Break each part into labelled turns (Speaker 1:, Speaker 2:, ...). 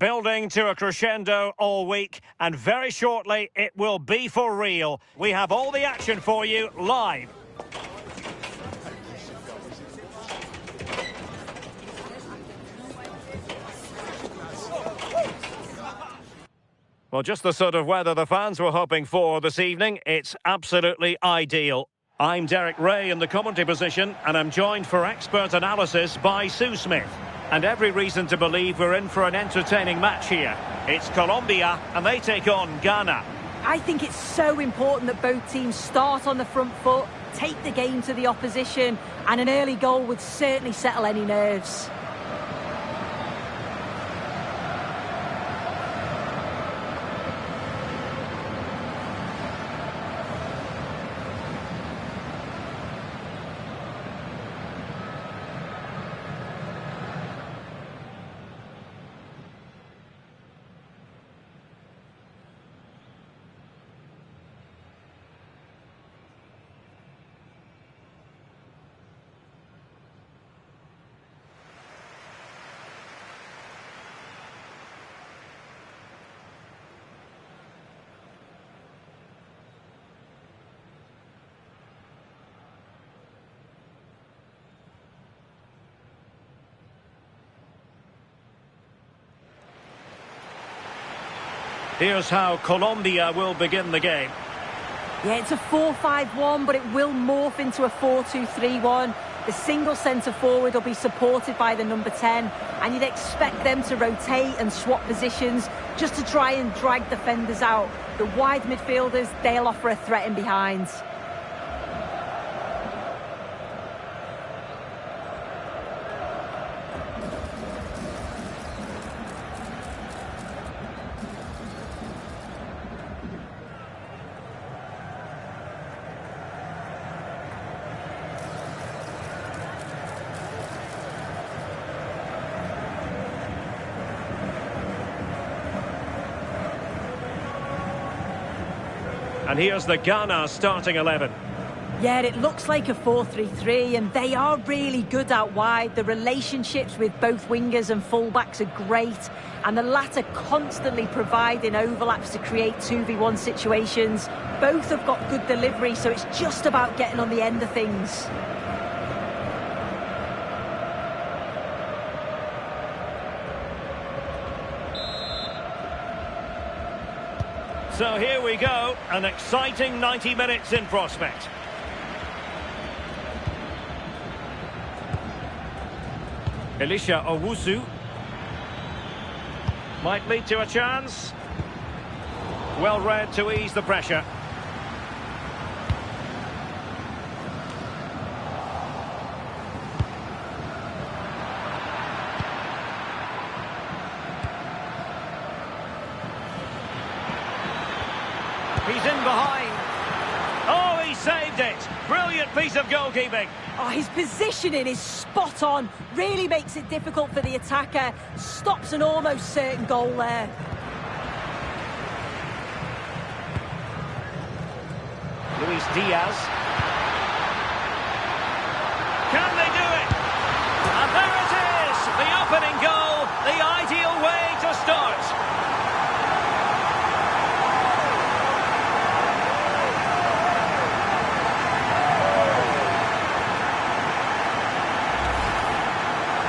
Speaker 1: building to a crescendo all week, and very shortly it will be for real. We have all the action for you live. Well, just the sort of weather the fans were hoping for this evening. It's absolutely ideal. I'm Derek Ray in the commentary position, and I'm joined for expert analysis by Sue Smith. And every reason to believe we're in for an entertaining match here. It's Colombia, and they take on Ghana.
Speaker 2: I think it's so important that both teams start on the front foot, take the game to the opposition, and an early goal would certainly settle any nerves.
Speaker 1: Here's how Colombia will begin the game.
Speaker 2: Yeah, it's a 4-5-1, but it will morph into a 4-2-3-1. The single centre forward will be supported by the number 10, and you'd expect them to rotate and swap positions just to try and drag defenders out. The wide midfielders, they'll offer a threat in behind.
Speaker 1: And here's the Ghana starting 11.
Speaker 2: Yeah, it looks like a 4-3-3, and they are really good out wide. The relationships with both wingers and fullbacks are great, and the latter constantly providing overlaps to create 2v1 situations. Both have got good delivery, so it's just about getting on the end of things.
Speaker 1: So here we go, an exciting 90 minutes in prospect. Elisha Owusu might lead to a chance. Well read to ease the pressure. He's in behind. Oh, he saved it. Brilliant piece of goalkeeping.
Speaker 2: Oh, his positioning is spot on. Really makes it difficult for the attacker. Stops an almost certain goal there.
Speaker 1: Luis Diaz. Can they do it? And there it is. The opening goal. The ideal way to start.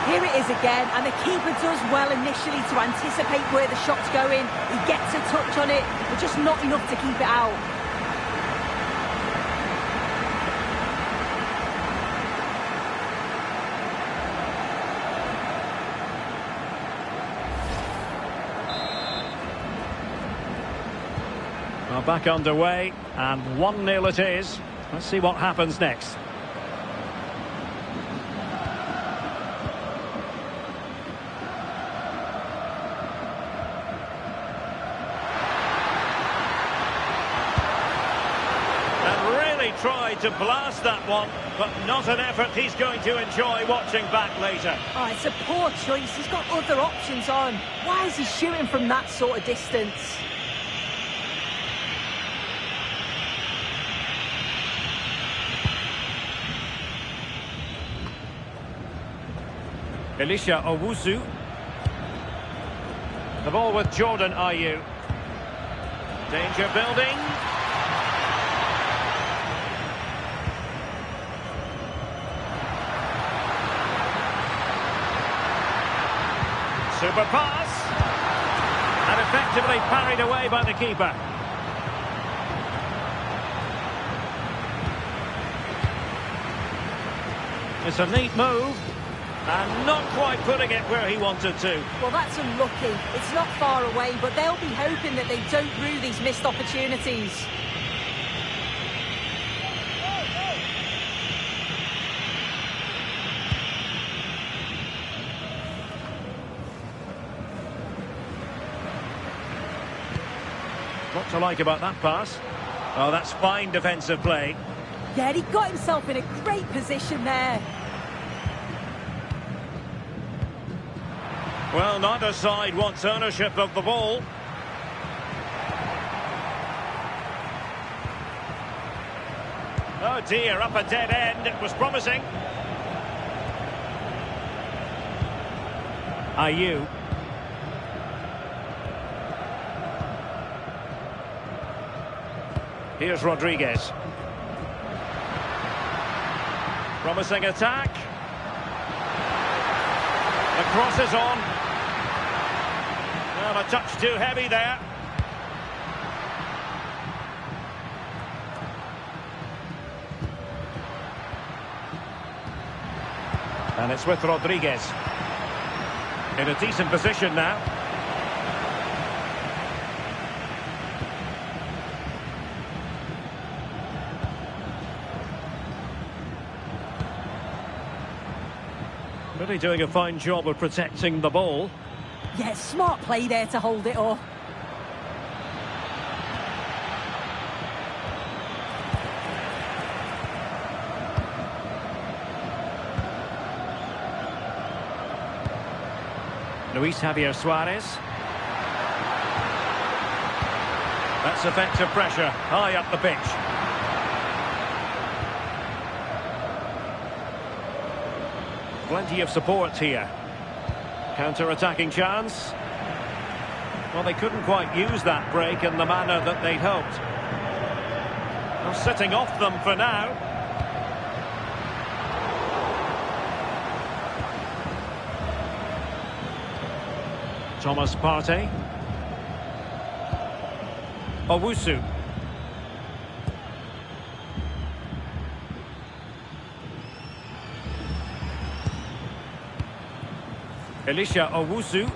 Speaker 2: Here it is again, and the keeper does well initially to anticipate where the shot's going. He gets a touch on it, but just not enough to keep it out.
Speaker 1: Well, back underway, and 1-0 it is. Let's see what happens next. Tried to blast that one, but not an effort he's going to enjoy watching back later.
Speaker 2: Oh, it's a poor choice. He's got other options on. Why is he shooting from that sort of distance?
Speaker 1: Elisha Owusu. The ball with Jordan Ayew. Danger building. Super pass. And effectively parried away by the keeper. It's a neat move. And not quite putting it where he wanted to.
Speaker 2: Well, that's unlucky. It's not far away, but they'll be hoping that they don't rue these missed opportunities.
Speaker 1: What to like about that pass? Oh, that's fine defensive play.
Speaker 2: Yeah, he got himself in a great position there.
Speaker 1: Well, neither side wants ownership of the ball. Oh dear, up a dead end. It was promising. Ayew. Here's Rodriguez. Promising attack. The cross is on. Well, a touch too heavy there. And it's with Rodriguez. In a decent position now. Really doing a fine job of protecting the ball.
Speaker 2: Yeah, smart play there to hold it off.
Speaker 1: Luis Javier Suarez. That's effective pressure, high up the pitch. Plenty of support here. Counter-attacking chance. Well, they couldn't quite use that break in the manner that they'd hoped. Well, sitting off them for now. Thomas Partey. Owusu. Elisha Owusu.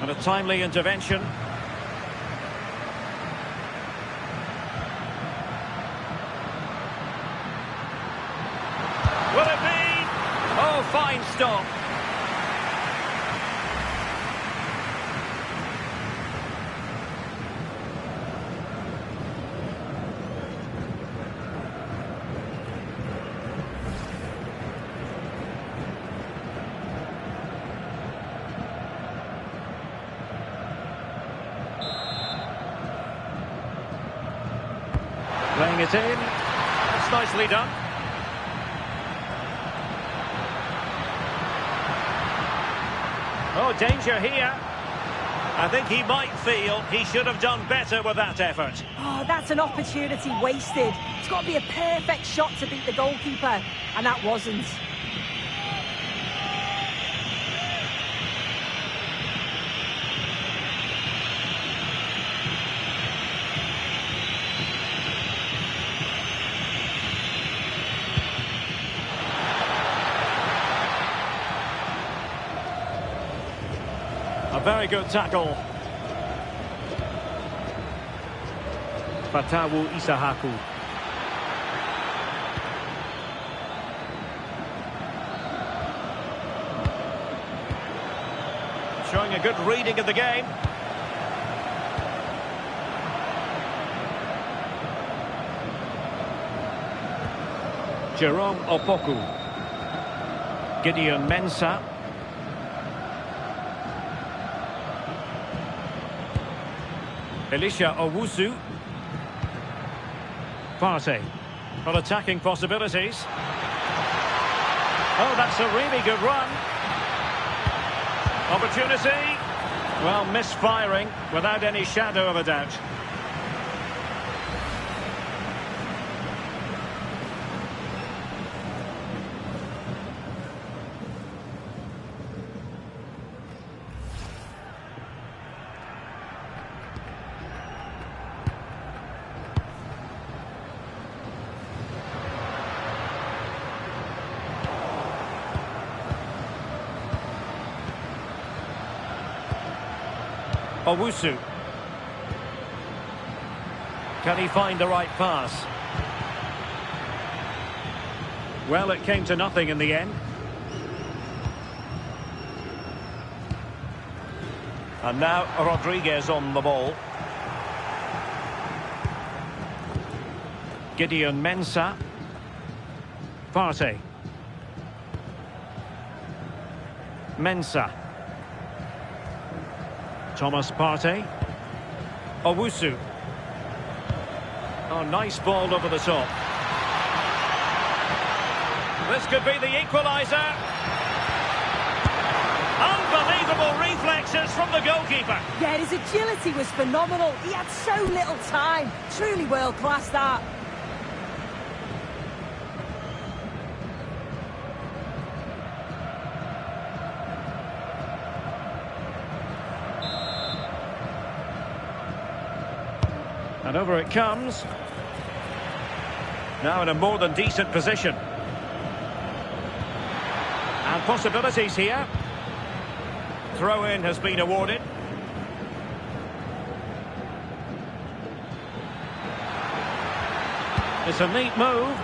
Speaker 1: And a timely intervention. Will it be? Oh, fine stop. Playing it in. That's nicely done. Oh, danger here. I think he might feel he should have done better with that effort.
Speaker 2: Oh, that's an opportunity wasted. It's got to be a perfect shot to beat the goalkeeper, and that wasn't.
Speaker 1: A very good tackle. Fatawu Isahaku. Showing a good reading of the game. Jerome Opoku. Gideon Mensah. Elisha Owusu. Partey. Well, attacking possibilities. Oh, that's a really good run. Opportunity. Well, misfiring without any shadow of a doubt. Owusu. Can he find the right pass? Well, it came to nothing in the end. And now Rodriguez on the ball. Gideon Mensah. Partey. Mensah. Thomas Partey. Owusu. Oh, nice ball over the top. This could be the equaliser. Unbelievable reflexes from the goalkeeper.
Speaker 2: Yeah, his agility was phenomenal. He had so little time. Truly world-class, that.
Speaker 1: And over it comes. Now in a more than decent position. And possibilities here. Throw-in has been awarded. It's a neat move.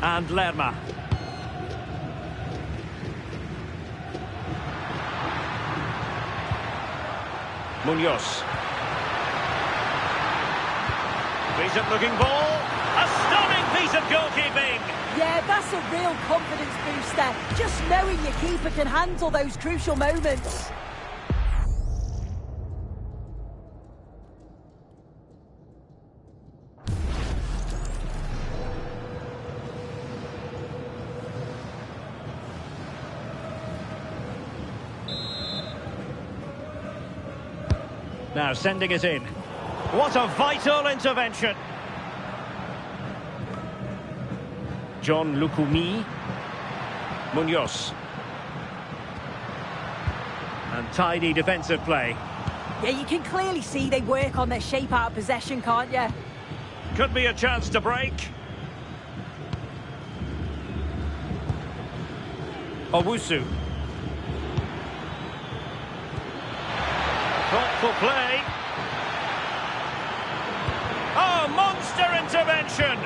Speaker 1: And Lerma. Munoz. Decent looking ball. A stunning piece of goalkeeping.
Speaker 2: Yeah, that's a real confidence booster. Just knowing your keeper can handle those crucial moments.
Speaker 1: Now sending it in. What a vital intervention. John Lukumi. Munoz. And tidy defensive play.
Speaker 2: Yeah, you can clearly see they work on their shape out of possession, can't you?
Speaker 1: Could be a chance to break. Owusu. Thoughtful play. Oh, monster intervention!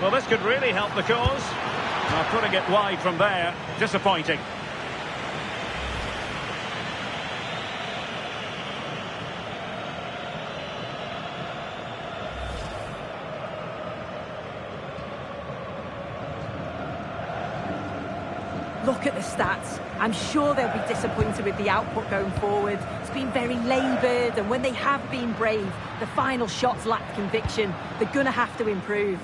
Speaker 1: Well, this could really help the cause. Now, putting it wide from there, disappointing.
Speaker 2: Look at the stats. I'm sure they'll be disappointed with the output going forward. It's been very laboured, and when they have been brave, the final shots lack conviction. They're going to have to improve.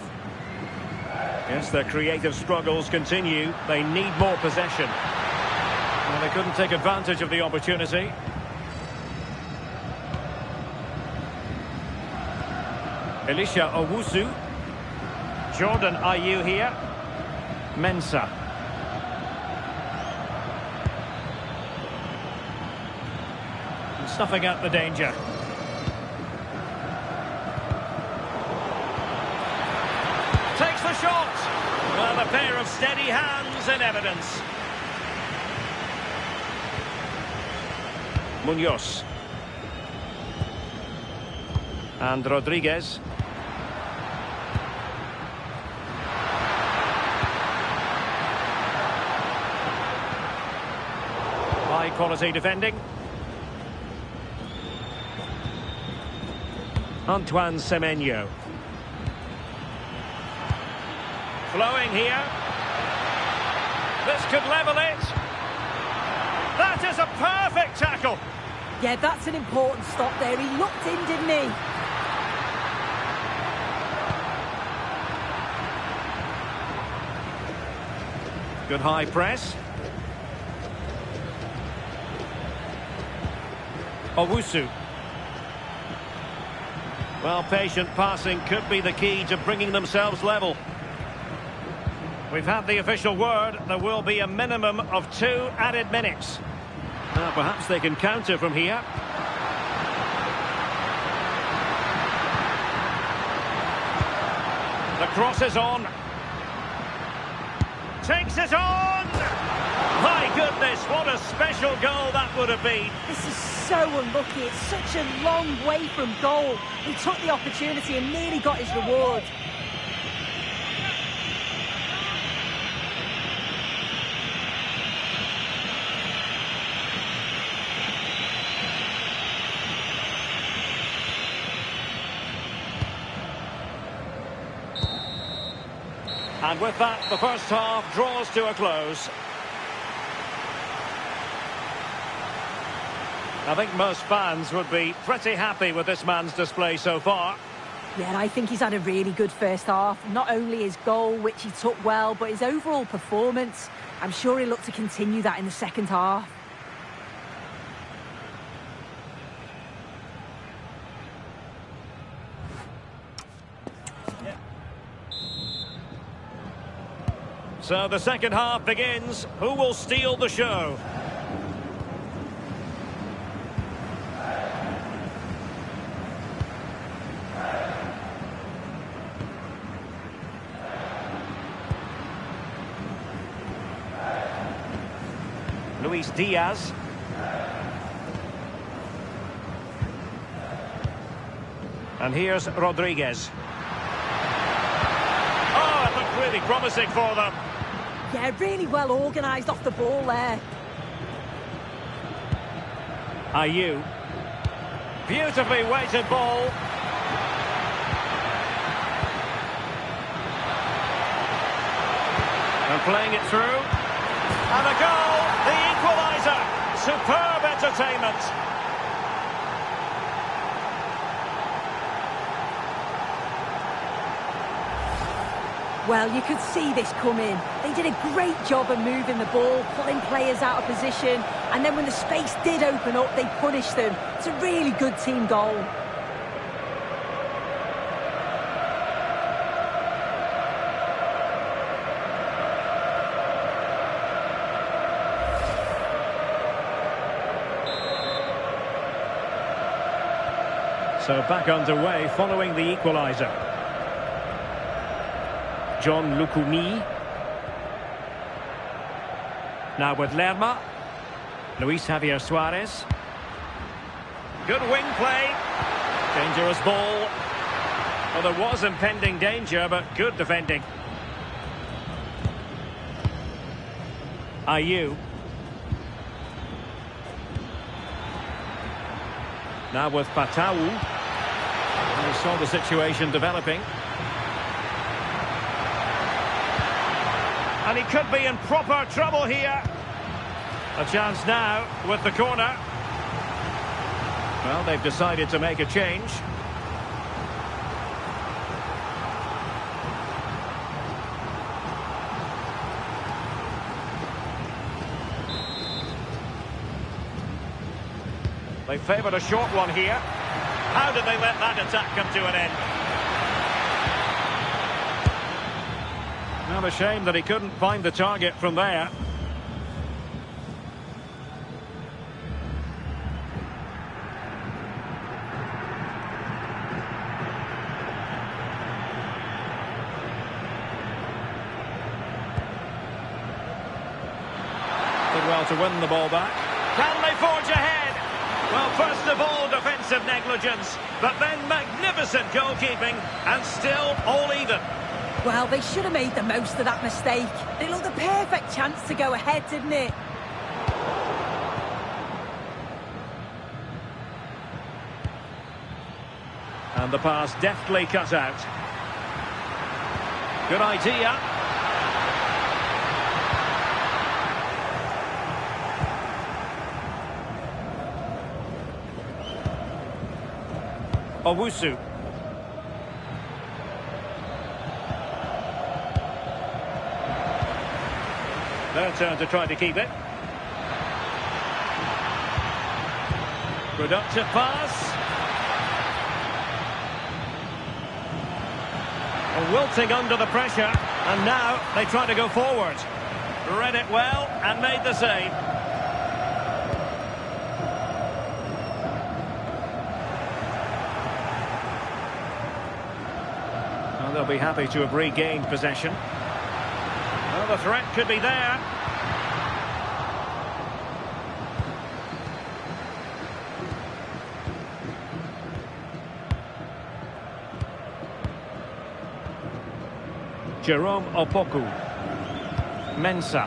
Speaker 1: Yes, their creative struggles continue. They need more possession. Well, they couldn't take advantage of the opportunity. Elisha Owusu. Jordan Ayew here. Mensah. Snuffing out the danger. Takes the shot. Well, a pair of steady hands in evidence. Munoz. And Rodriguez. High quality defending. Antoine Semenyo. Flowing here. This could level it. That is a perfect tackle.
Speaker 2: Yeah, that's an important stop there. He looked in, didn't he?
Speaker 1: Good high press. Owusu. Well, patient passing could be the key to bringing themselves level. We've had the official word. There will be a minimum of 2 added minutes. Now, perhaps they can counter from here. The cross is on. Takes it on! My goodness, what a special goal that would have been.
Speaker 2: This is so unlucky. It's such a long way from goal. He took the opportunity and nearly got his reward.
Speaker 1: And with that, the first half draws to a close. I think most fans would be pretty happy with this man's display so far.
Speaker 2: Yeah, I think he's had a really good first half. Not only his goal, which he took well, but his overall performance. I'm sure he'll look to continue that in the second half.
Speaker 1: So the second half begins. Who will steal the show? Luis Diaz. And here's Rodriguez. Oh, it looked really promising for them.
Speaker 2: Yeah, really well organised off the ball there.
Speaker 1: Ayew. Beautifully weighted ball. And playing it through. And a goal! The equaliser! Superb entertainment!
Speaker 2: Well, you could see this coming. They did a great job of moving the ball, pulling players out of position, and then when the space did open up, they punished them. It's a really good team goal.
Speaker 1: So back underway following the equaliser. John Lukumi. Now with Lerma. Luis Javier Suarez. Good wing play. Dangerous ball. Well, there was impending danger, but good defending. Ayew. Now with Patau. We saw the situation developing. And he could be in proper trouble here. A chance now with the corner. Well, they've decided to make a change. They favoured a short one here. How did they let that attack come to an end? Well, a shame that he couldn't find the target from there. Did well to win the ball back. Can they forge ahead? Well, first of all, defensive negligence, but then magnificent goalkeeping, and still all even.
Speaker 2: Well, they should have made the most of that mistake. It looked a perfect chance to go ahead, didn't it?
Speaker 1: And the pass deftly cut out. Good idea. Owusu. Their turn to try to keep it. Productive pass. Wilting under the pressure, and now they try to go forward. Read it well and made the save. Well, they'll be happy to have regained possession. Well, the threat could be there. Jerome Opoku. Mensah.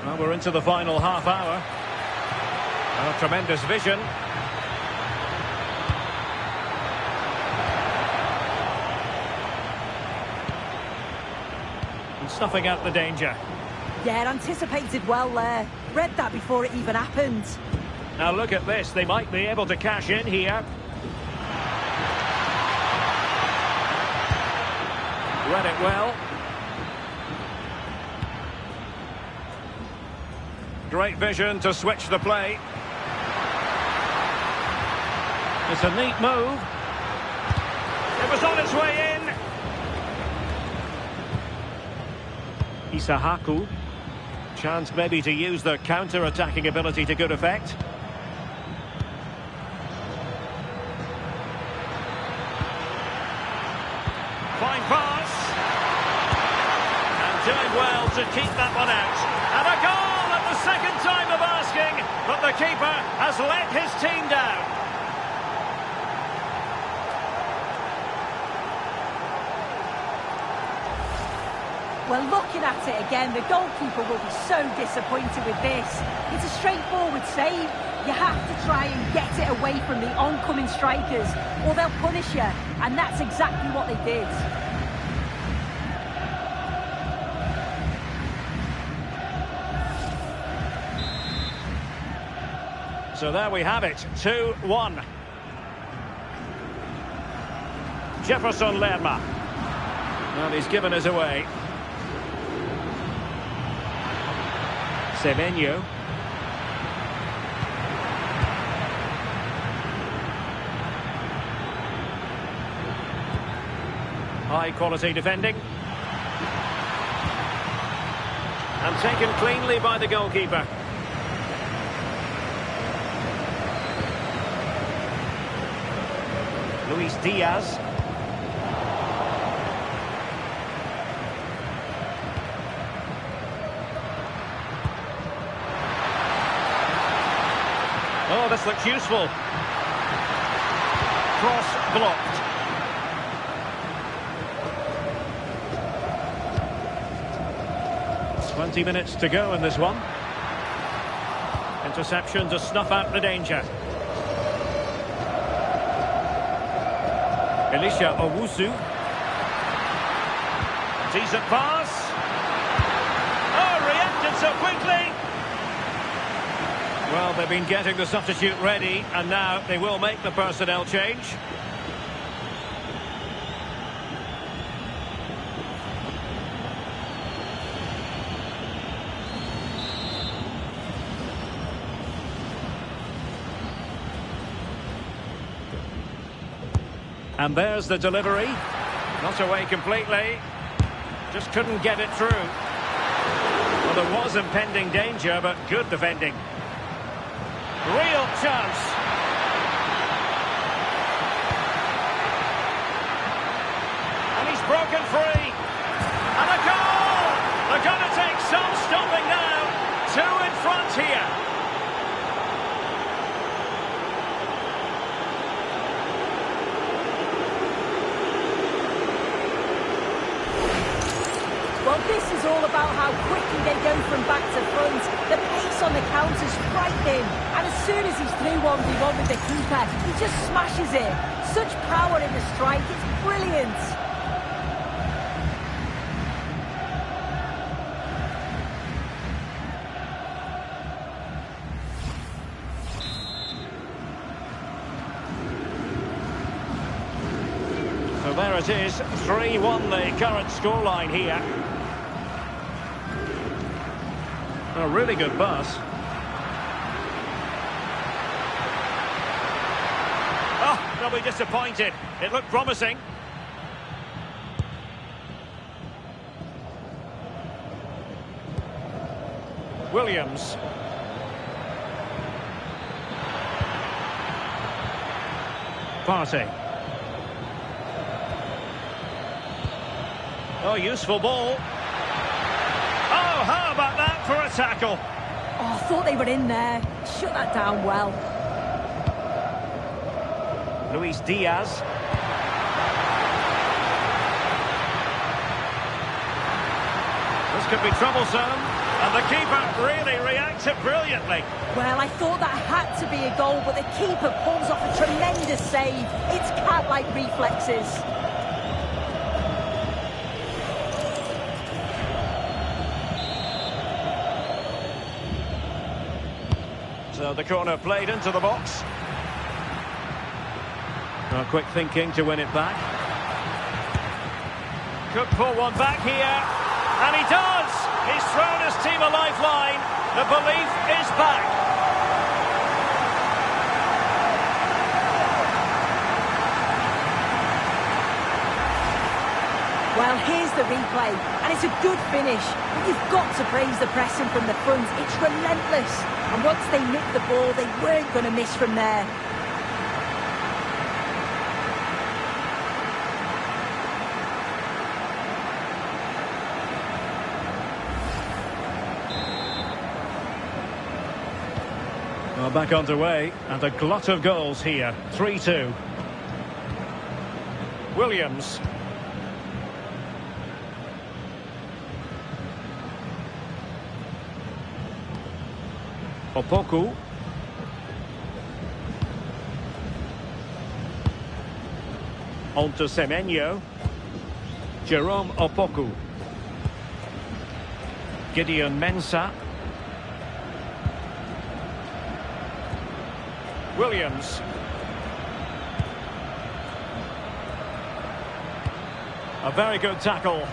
Speaker 1: Well, we're into the final half hour. Oh, tremendous vision. And snuffing out the danger.
Speaker 2: Yeah, anticipated well there. Read that before it even happened.
Speaker 1: Now look at this. They might be able to cash in here. Read it well. Great vision to switch the play. It's a neat move. It was on its way in. Isahaku. Chance maybe to use their counter-attacking ability to good effect. Fine pass. And doing well to keep that one out. And a goal at the second time of asking, but the keeper has let his team down.
Speaker 2: Well, looking at it again, the goalkeeper will be so disappointed with this. It's a straightforward save. You have to try and get it away from the oncoming strikers, or they'll punish you. And that's exactly what they did.
Speaker 1: So there we have it, 2-1. Jefferson Lerma. Well, he's given us away. Semenyo. High quality defending. And taken cleanly by the goalkeeper. Luis Diaz. Oh, this looks useful. Cross blocked. "20 minutes to go in this one. Interception to snuff out the danger. Elisha Owusu. Decent pass. Oh, reacted so quickly. Well, they've been getting the substitute ready, and now they will make the personnel change. And there's the delivery. Not away completely. Just couldn't get it through. Well, there was impending danger, but good defending. Real chance. And he's broken free. And a goal! They're going to take some stopping now. 2 in front here.
Speaker 2: Well, this is all about how quickly they go from back to front. The pace on the counter's frightening. And as soon as he's through 1v1 with the keeper, he just smashes it. Such power in the strike, it's brilliant.
Speaker 1: So there it is, 3-1 the current scoreline here. A really good pass. Oh, they'll be disappointed. It looked promising. Williams. Partey. Oh, useful ball. Oh, how about that for a tackle?
Speaker 2: Oh, I thought they were in there. Shut that down well.
Speaker 1: Luis Diaz. This could be troublesome. And the keeper really reacted brilliantly.
Speaker 2: Well, I thought that had to be a goal, but the keeper pulls off a tremendous save. It's cat-like reflexes.
Speaker 1: So the corner played into the box. Oh, quick thinking to win it back. Could pull one back here. And he does! He's thrown his team a lifeline. The belief is back.
Speaker 2: Well, here's the replay, and it's a good finish. But you've got to praise the pressing from the front. It's relentless. And once they nicked the ball, they weren't going to miss from there.
Speaker 1: Well, back underway, and a glut of goals here. 3-2. Williams. Opoku. On to Semenyo. Jerome Opoku. Gideon Mensah. Williams. A very good tackle.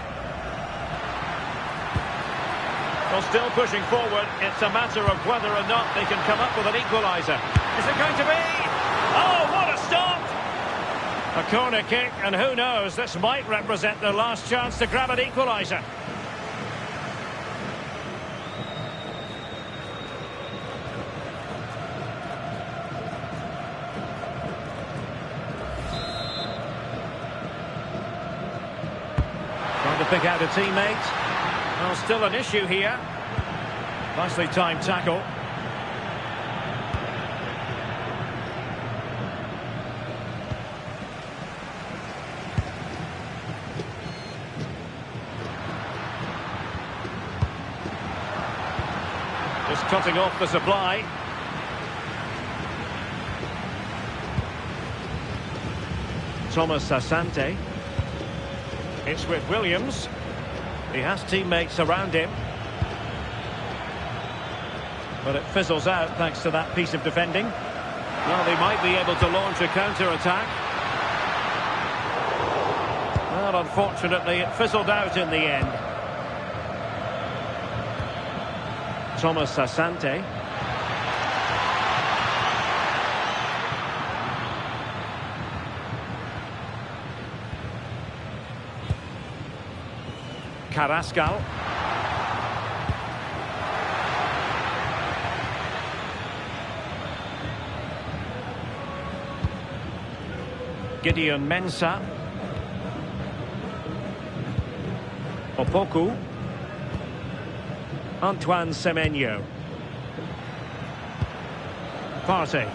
Speaker 1: Well, still pushing forward. It's a matter of whether or not they can come up with an equaliser. Is it going to be? Oh, what a stop! A corner kick, and who knows, this might represent their last chance to grab an equaliser. Trying to pick out a teammate. Well, still an issue here. Nicely timed tackle. Just cutting off the supply. Thomas Asante. It's with Williams. He has teammates around him. But it fizzles out thanks to that piece of defending. Well, they might be able to launch a counter-attack. Well, unfortunately, it fizzled out in the end. Thomas Asante. Carrascal. Gideon Mensah. Opoku. Antoine Semenyo. Partey.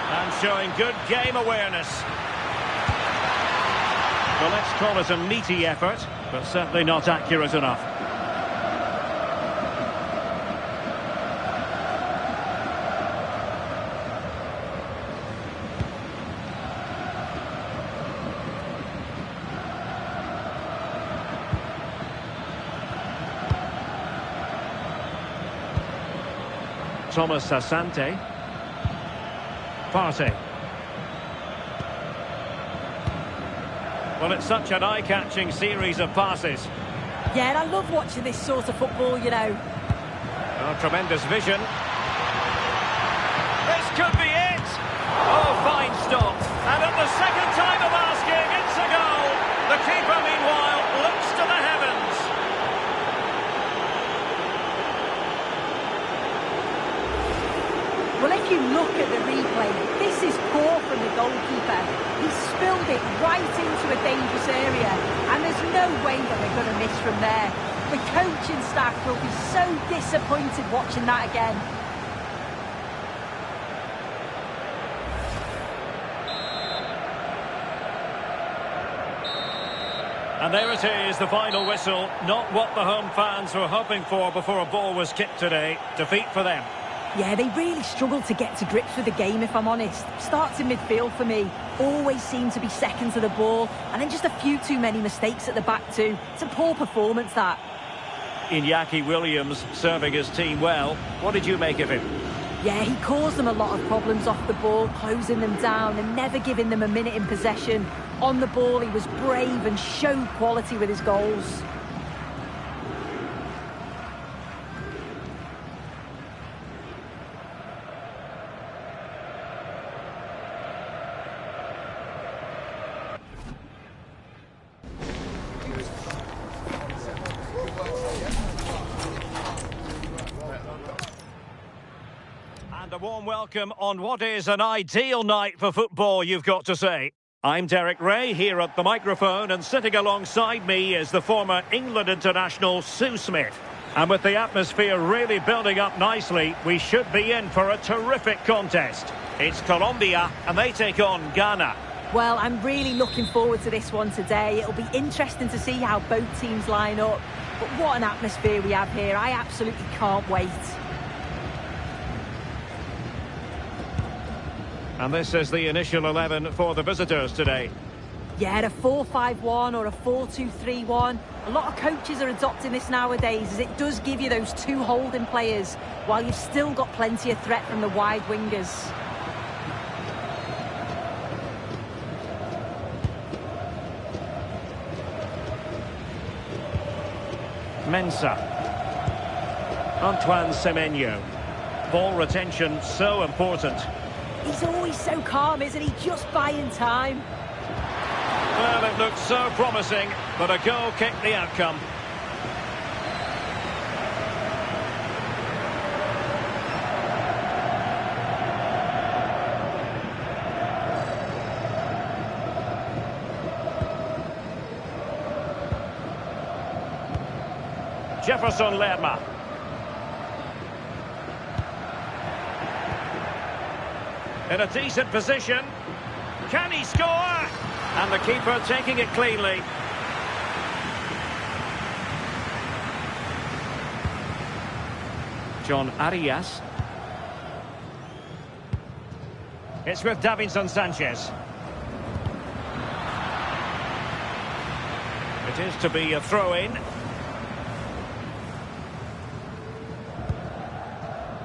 Speaker 1: And showing good game awareness. Well, let's call it a meaty effort, but certainly not accurate enough. Thomas Asante. Partey. Well, it's such an eye-catching series of passes.
Speaker 2: Yeah, and I love watching this sort of football, you know.
Speaker 1: Oh, tremendous vision. This could be it! Oh, fine stop. And at the second time of asking, it's a goal. The keeper, meanwhile, looks to the heavens.
Speaker 2: Well, if you look at the replay, this is poor from the goalkeeper. He spilled it right into a dangerous area, and there's no way that they're going to miss from there. The coaching staff will be so disappointed watching that again.
Speaker 1: And there it is, the final whistle. Not what the home fans were hoping for before a ball was kicked today. Defeat for them.
Speaker 2: Yeah, they really struggled to get to grips with the game, if I'm honest. Starts in midfield for me. Always seem to be second to the ball. And then just a few too many mistakes at the back too. It's a poor performance, that.
Speaker 1: Iñaki Williams serving his team well. What did you make of him?
Speaker 2: Yeah, he caused them a lot of problems off the ball, closing them down and never giving them a minute in possession. On the ball, he was brave and showed quality with his goals.
Speaker 1: And a warm welcome on what is an ideal night for football, you've got to say. I'm Derek Ray here at the microphone, and sitting alongside me is the former England international Sue Smith. And with the atmosphere really building up nicely, we should be in for a terrific contest. It's Colombia and they take on Ghana.
Speaker 2: Well, I'm really looking forward to this one today. It'll be interesting to see how both teams line up. But what an atmosphere we have here. I absolutely can't wait.
Speaker 1: And this is the initial 11 for the visitors today.
Speaker 2: Yeah, a 4-5-1 or a 4-2-3-1. A lot of coaches are adopting this nowadays, as it does give you those two holding players, while you've still got plenty of threat from the wide wingers.
Speaker 1: Mensah. Antoine Semenyo. Ball retention so important.
Speaker 2: He's always so calm, isn't he? Just buying time.
Speaker 1: Well, it looked so promising, but a goal kicked the outcome. Jefferson Lerma. In a decent position. Can he score? And the keeper taking it cleanly. John Arias. It's with Davinson Sanchez. It is to be a throw-in.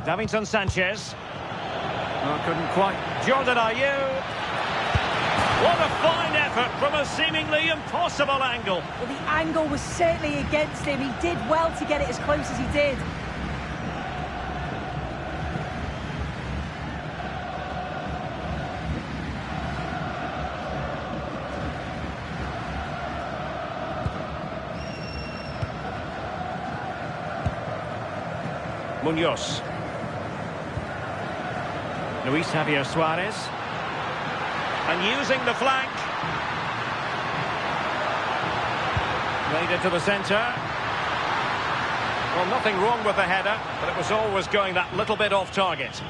Speaker 1: Davinson Sanchez. Oh, couldn't quite. Jordan Ayew. What a fine effort from a seemingly impossible angle.
Speaker 2: Well, the angle was certainly against him. He did well to get it as close as he did.
Speaker 1: Munoz. Luis Javier Suarez. And using the flank. Made it to the centre. Well, nothing wrong with the header, but it was always going that little bit off target.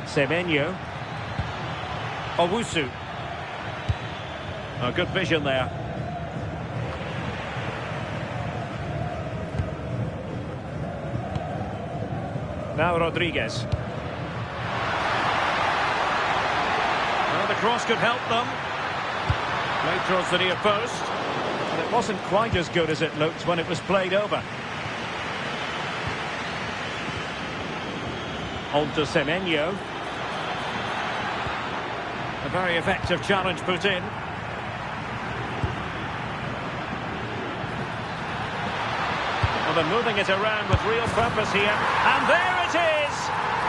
Speaker 1: Semenyo. Owusu. Oh, good vision there. Now Rodriguez. Well, the cross could help them. Played towards the near post. And it wasn't quite as good as it looked when it was played over. On to Semenyo. A very effective challenge put in. Well, they're moving it around with real purpose here. And there it is!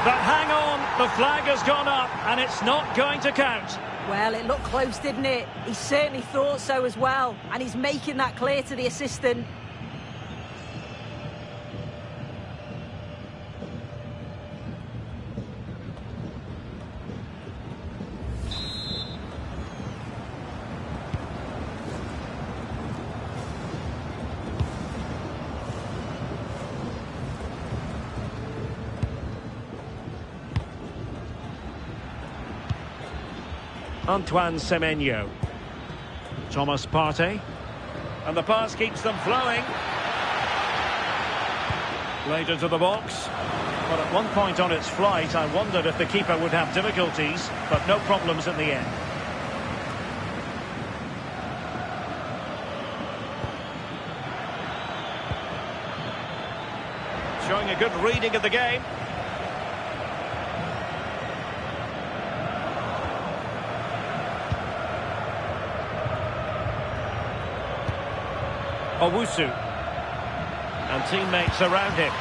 Speaker 1: But hang on, the flag has gone up and it's not going to count.
Speaker 2: Well, it looked close, didn't it? He certainly thought so as well. And he's making that clear to the assistant.
Speaker 1: Antoine Semenyo. Thomas Partey. And the pass keeps them flowing. Played into the box. But at one point on its flight, I wondered if the keeper would have difficulties, but no problems at the end. Showing a good reading of the game. Owusu. And teammates around him.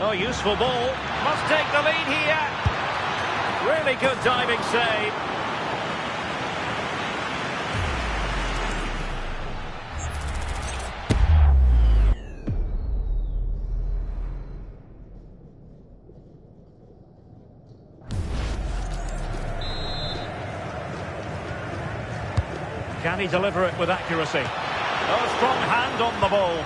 Speaker 1: Oh, useful ball. Must take the lead here. Really good diving save. Can he deliver it with accuracy? Oh, strong hand on the ball.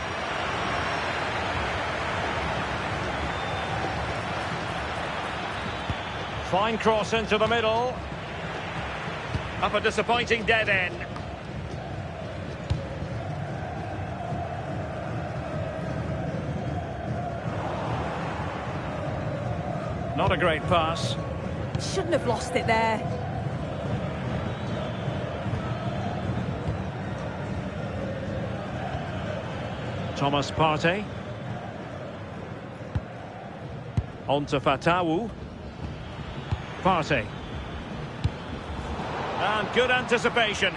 Speaker 1: Fine cross into the middle. Up a disappointing dead end. Not a great pass.
Speaker 2: Shouldn't have lost it there.
Speaker 1: Thomas Partey. On to Fatawu. Partey. And good anticipation.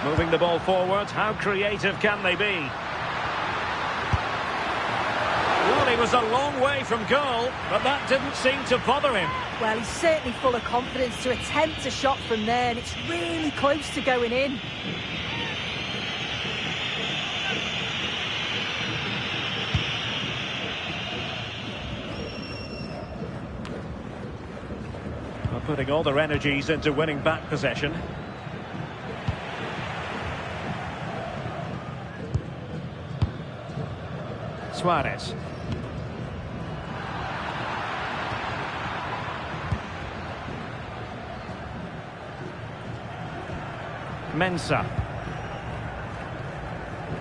Speaker 1: Moving the ball forward. How creative can they be? Well, he was a long way from goal, but that didn't seem to bother him.
Speaker 2: Well, he's certainly full of confidence to attempt a shot from there, and it's really close to going in.
Speaker 1: Putting all their energies into winning back possession. Suarez. Mensah.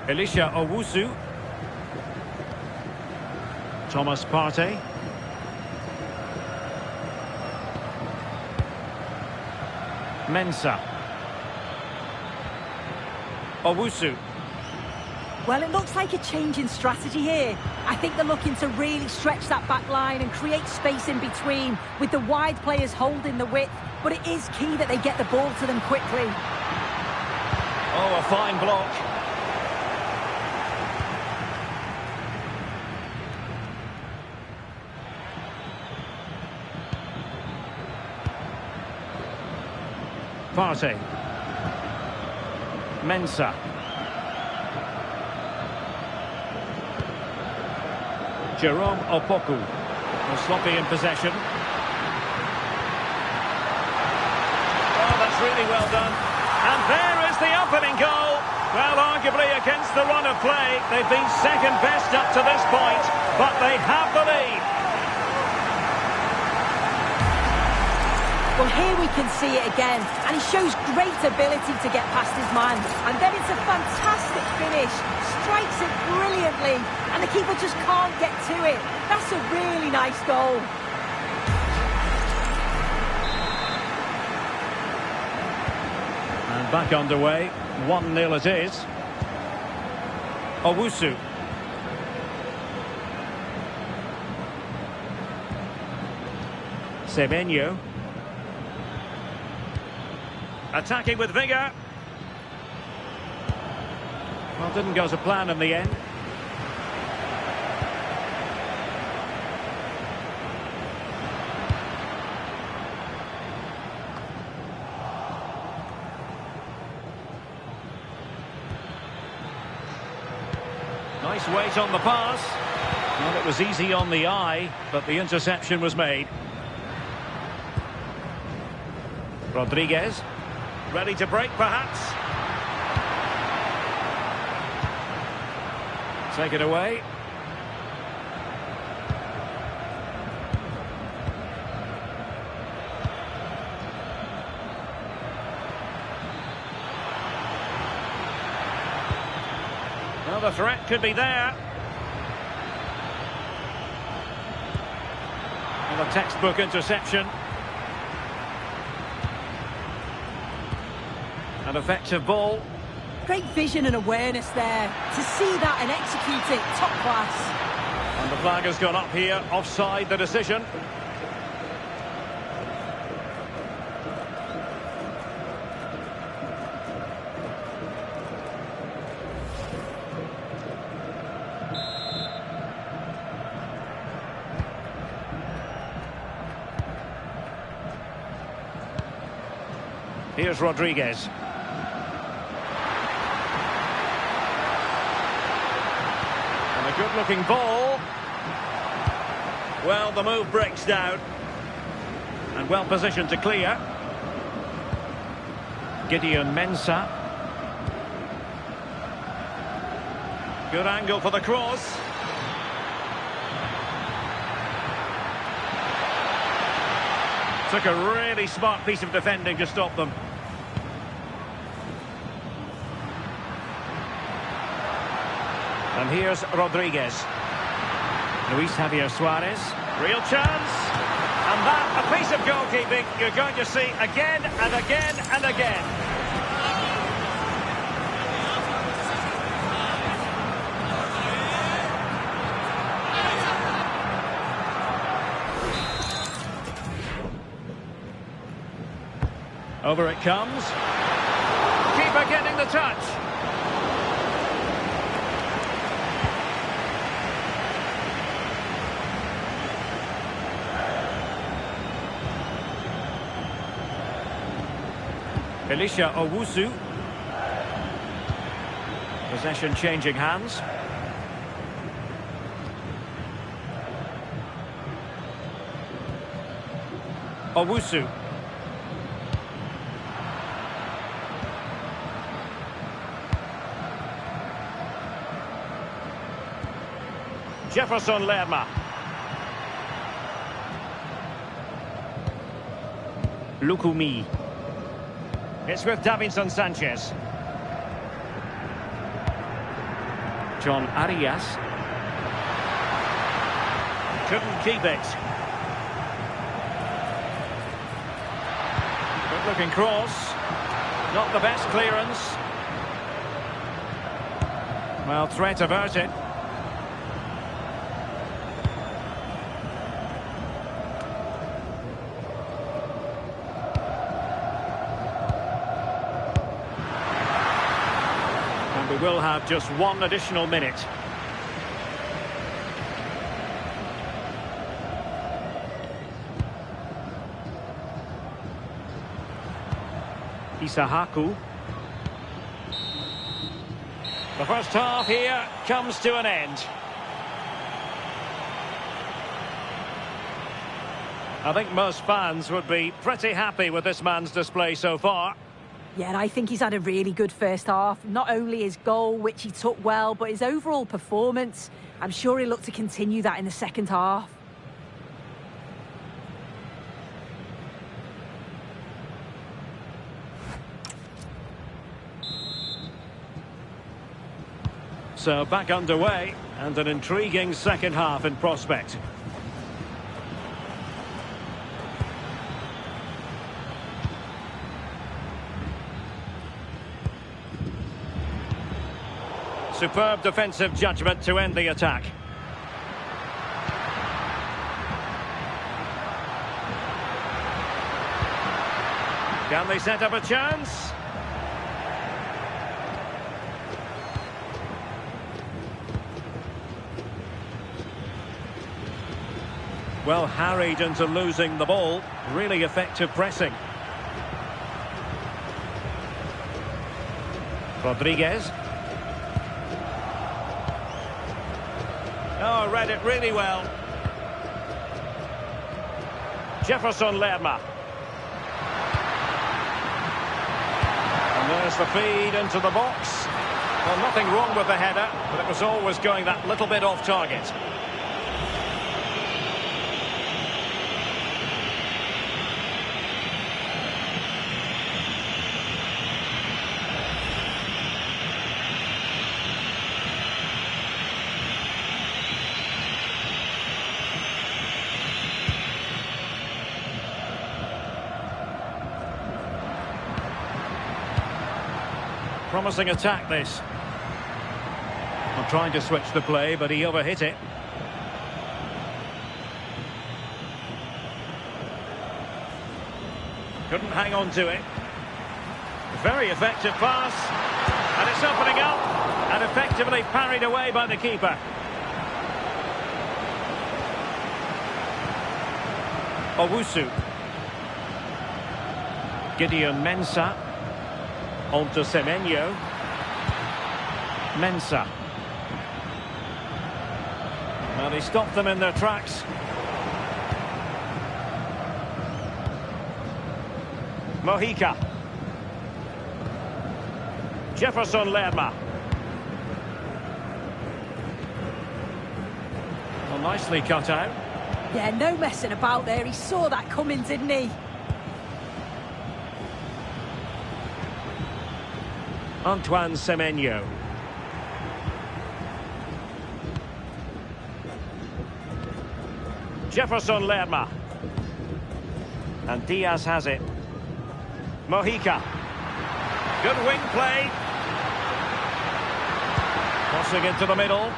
Speaker 1: Elisha Owusu. Thomas Partey. Mensah. Owusu.
Speaker 2: Well, it looks like a change in strategy here. I think they're looking to really stretch that back line and create space in between with the wide players holding the width. But it is key that they get the ball to them quickly.
Speaker 1: Oh, a fine block. Partey. Mensah. Jerome Opoku. Sloppy in possession. Oh, that's really well done. And there is the opening goal. Well, arguably against the run of play, they've been second best up to this point, but they have the lead.
Speaker 2: Well, here we can see it again, and he shows great ability to get past his man. And then it's a fantastic finish, strikes it brilliantly, and the keeper just can't get to it. That's a really nice goal.
Speaker 1: And back underway, 1-0 it is. Owusu. Semenyo. Attacking with vigour. Well, didn't go to plan in the end. Nice weight on the pass. Well, it was easy on the eye, but the interception was made. Rodriguez. Ready to break, perhaps. Take it away. Well, the threat could be there. And a textbook interception. An effective ball.
Speaker 2: Great vision and awareness there. To see that and execute it, top class.
Speaker 1: And the flag has gone up here, offside the decision. Here's Rodriguez. And a good-looking ball. Well, the move breaks down. And well positioned to clear. Gideon Mensah. Good angle for the cross. Took a really smart piece of defending to stop them. And here's Rodriguez. Luis Javier Suarez. Real chance. And that, a piece of goalkeeping you're going to see again and again and again. Over it comes. Keeper getting the touch. Elisha Owusu. Possession changing hands. Owusu. Jefferson Lerma. Lukumi. It's with Davinson Sanchez. John Arias. Couldn't keep it. Good looking cross. Not the best clearance. Well, threat averted. We will have just one additional minute. Isahaku. The first half here comes to an end. I think most fans would be pretty happy with this man's display so far.
Speaker 2: Yeah, and I think he's had a really good first half. Not only his goal, which he took well, but his overall performance. I'm sure he'll look to continue that in the second half.
Speaker 1: So back underway, and an intriguing second half in prospect. Superb defensive judgment to end the attack. Can they set up a chance? Well, harried into losing the ball. Really effective pressing. Rodriguez. Oh, read it really well. Jefferson Lerma. And there's the feed into the box. Well, nothing wrong with the header, but it was always going that little bit off target. Promising attack, this. I'm trying to switch the play, but he overhit it. Couldn't hang on to it. Very effective pass. And it's opening up. And effectively parried away by the keeper. Owusu. Gideon Mensah. On to Semenyo. Mensah. Well, he stopped them in their tracks. Mojica. Jefferson Lerma. Well, nicely cut out.
Speaker 2: Yeah, no messing about there. He saw that coming, didn't he?
Speaker 1: Antoine Semenyo. Jefferson Lerma. And Diaz has it. Mojica. Good wing play. Crossing into the middle.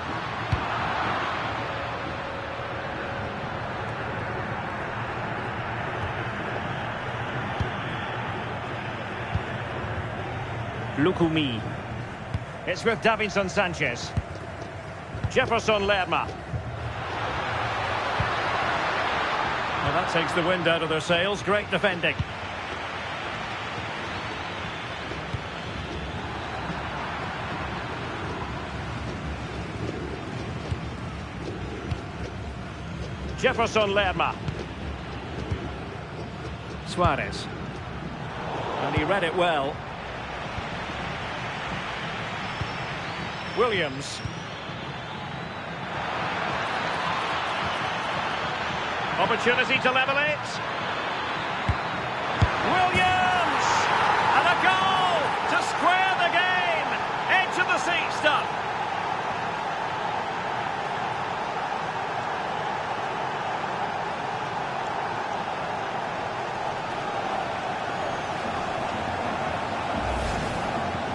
Speaker 1: Lukumi. It's with Davinson Sanchez. Jefferson Lerma. Well, that takes the wind out of their sails. Great defending. Jefferson Lerma. Suarez. And he read it well. Williams. Opportunity to level it. Williams! And a goal to square the game. Edge of the seat stuff.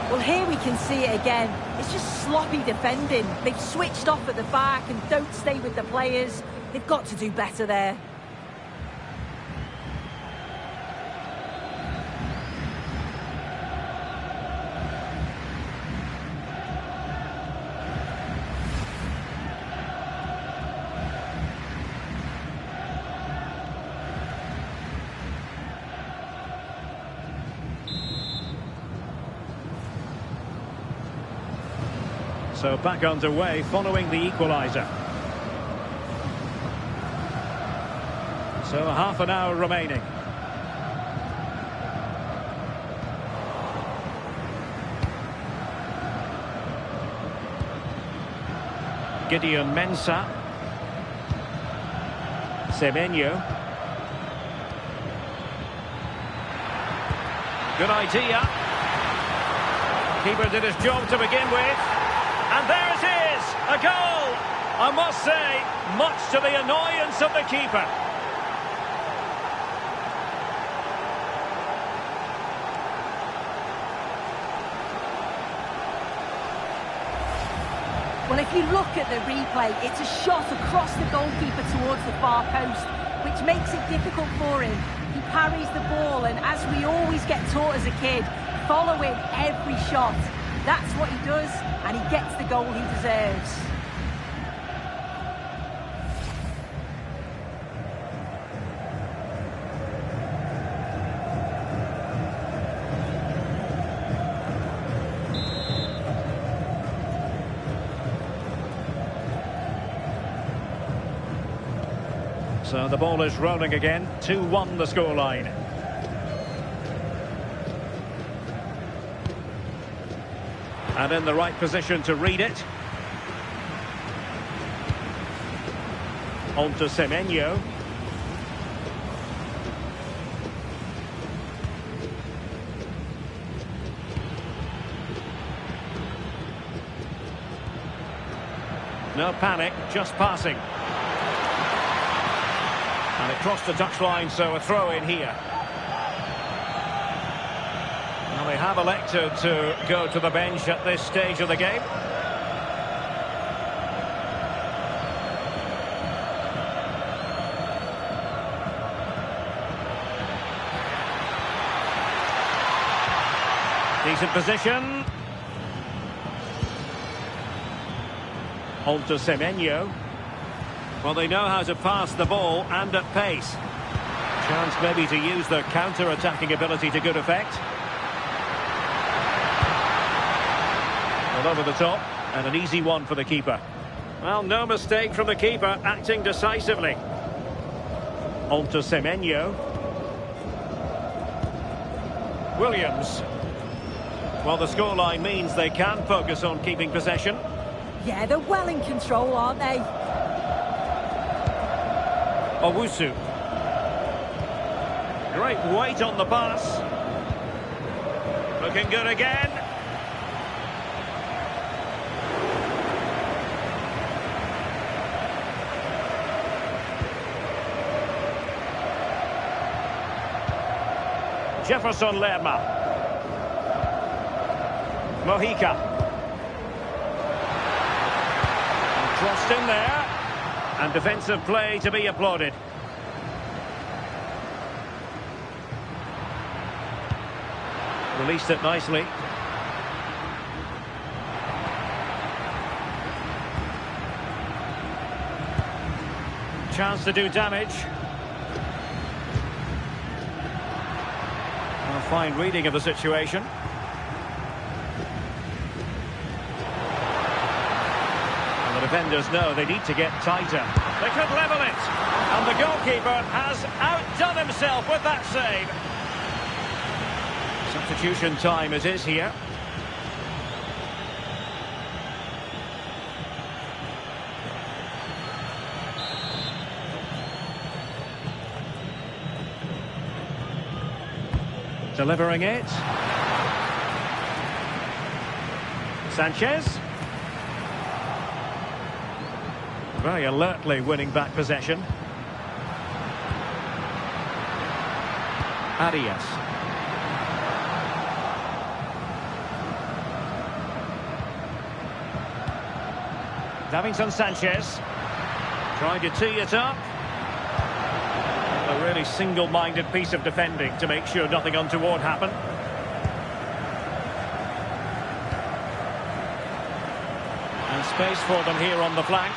Speaker 2: Well, here we can see it again. It's just sloppy defending. They've switched off at the back and don't stay with the players. They've got to do better there.
Speaker 1: So back underway following the equaliser. So half an hour remaining. Gideon Mensah. Semenyo. Good idea. Keeper did his job to begin with. And there it is, a goal! I must say, much to the annoyance of the keeper.
Speaker 2: Well, if you look at the replay, it's a shot across the goalkeeper towards the far post, which makes it difficult for him. He parries the ball, and as we always get taught as a kid, following every shot. That's what he does, and he gets the goal he deserves.
Speaker 1: So the ball is rolling again, 2-1 the scoreline. And in the right position to read it. On to Semenyo. No panic, just passing. And it crossed the touchline, so a throw in here. Well, they have elected to go to the bench at this stage of the game. Decent position. On to Semenyo. Well, they know how to pass the ball and at pace. Chance maybe to use their counter-attacking ability to good effect. Well, over the top, and an easy one for the keeper. Well, no mistake from the keeper, acting decisively. On to Semenyo. Williams. Well, the scoreline means they can focus on keeping possession.
Speaker 2: Yeah, they're well in control, aren't they?
Speaker 1: Owusu. Great weight on the pass. Looking good again. Jefferson Lerma. Mojica. Crossed in there. And defensive play to be applauded. Released it nicely. Chance to do damage. A fine reading of the situation. The defenders know they need to get tighter. They could level it. And the goalkeeper has outdone himself with that save. Substitution time it is here. Delivering it. Sanchez. Very alertly winning back possession. Arias. Davinson Sanchez. Trying to tee it up. A really single-minded piece of defending to make sure nothing untoward happened. And space for them here on the flank.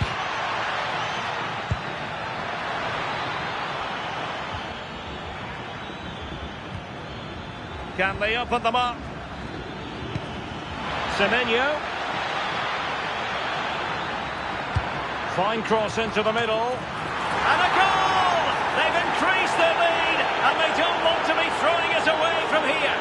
Speaker 1: Can they open them up? Semenyo. Fine cross into the middle. And a goal! They've increased their lead, and they don't want to be throwing it away from here.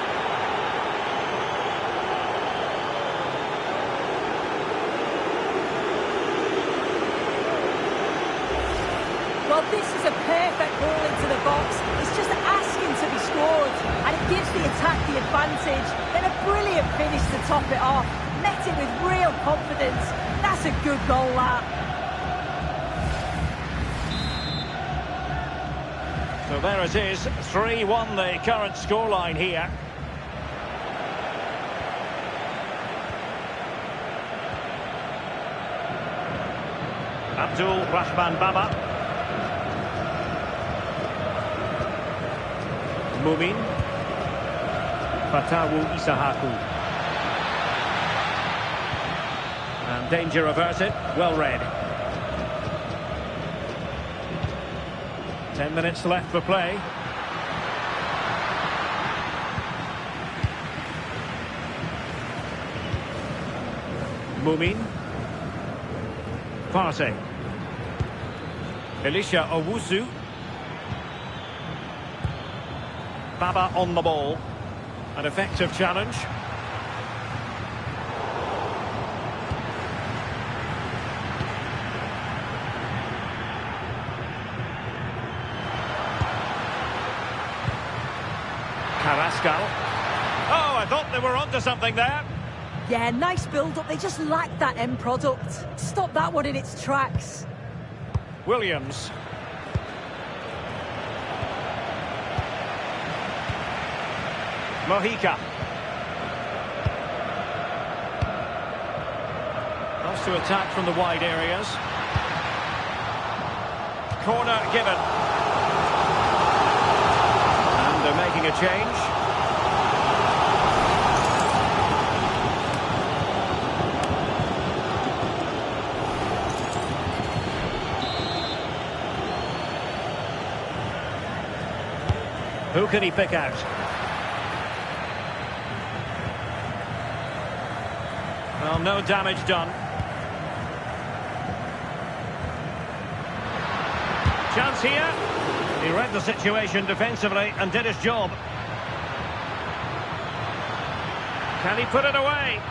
Speaker 2: Well, this is a perfect ball into the box. It's just asking to be scored, and it gives the attack the advantage. Then a brilliant finish to top it off. met it with real confidence. That's a good goal, that.
Speaker 1: So there it is, 3-1 the current scoreline here. Abdul Rahman Baba. Mumin. Fatawu Isahaku. And danger averted, well read. 10 minutes left for play. Mumin. Partey. Elisha Owusu. Baba on the ball. An effective challenge. Carrascal. Oh, I thought they were onto something there.
Speaker 2: Yeah, nice build-up. They just lacked that end product. Stop that one in its tracks.
Speaker 1: Williams. Mojica. Loves to attack from the wide areas. Corner given. And they're making a change. Who can he pick out? Well, no damage done. Chance here. He read the situation defensively and did his job. Can he put it away?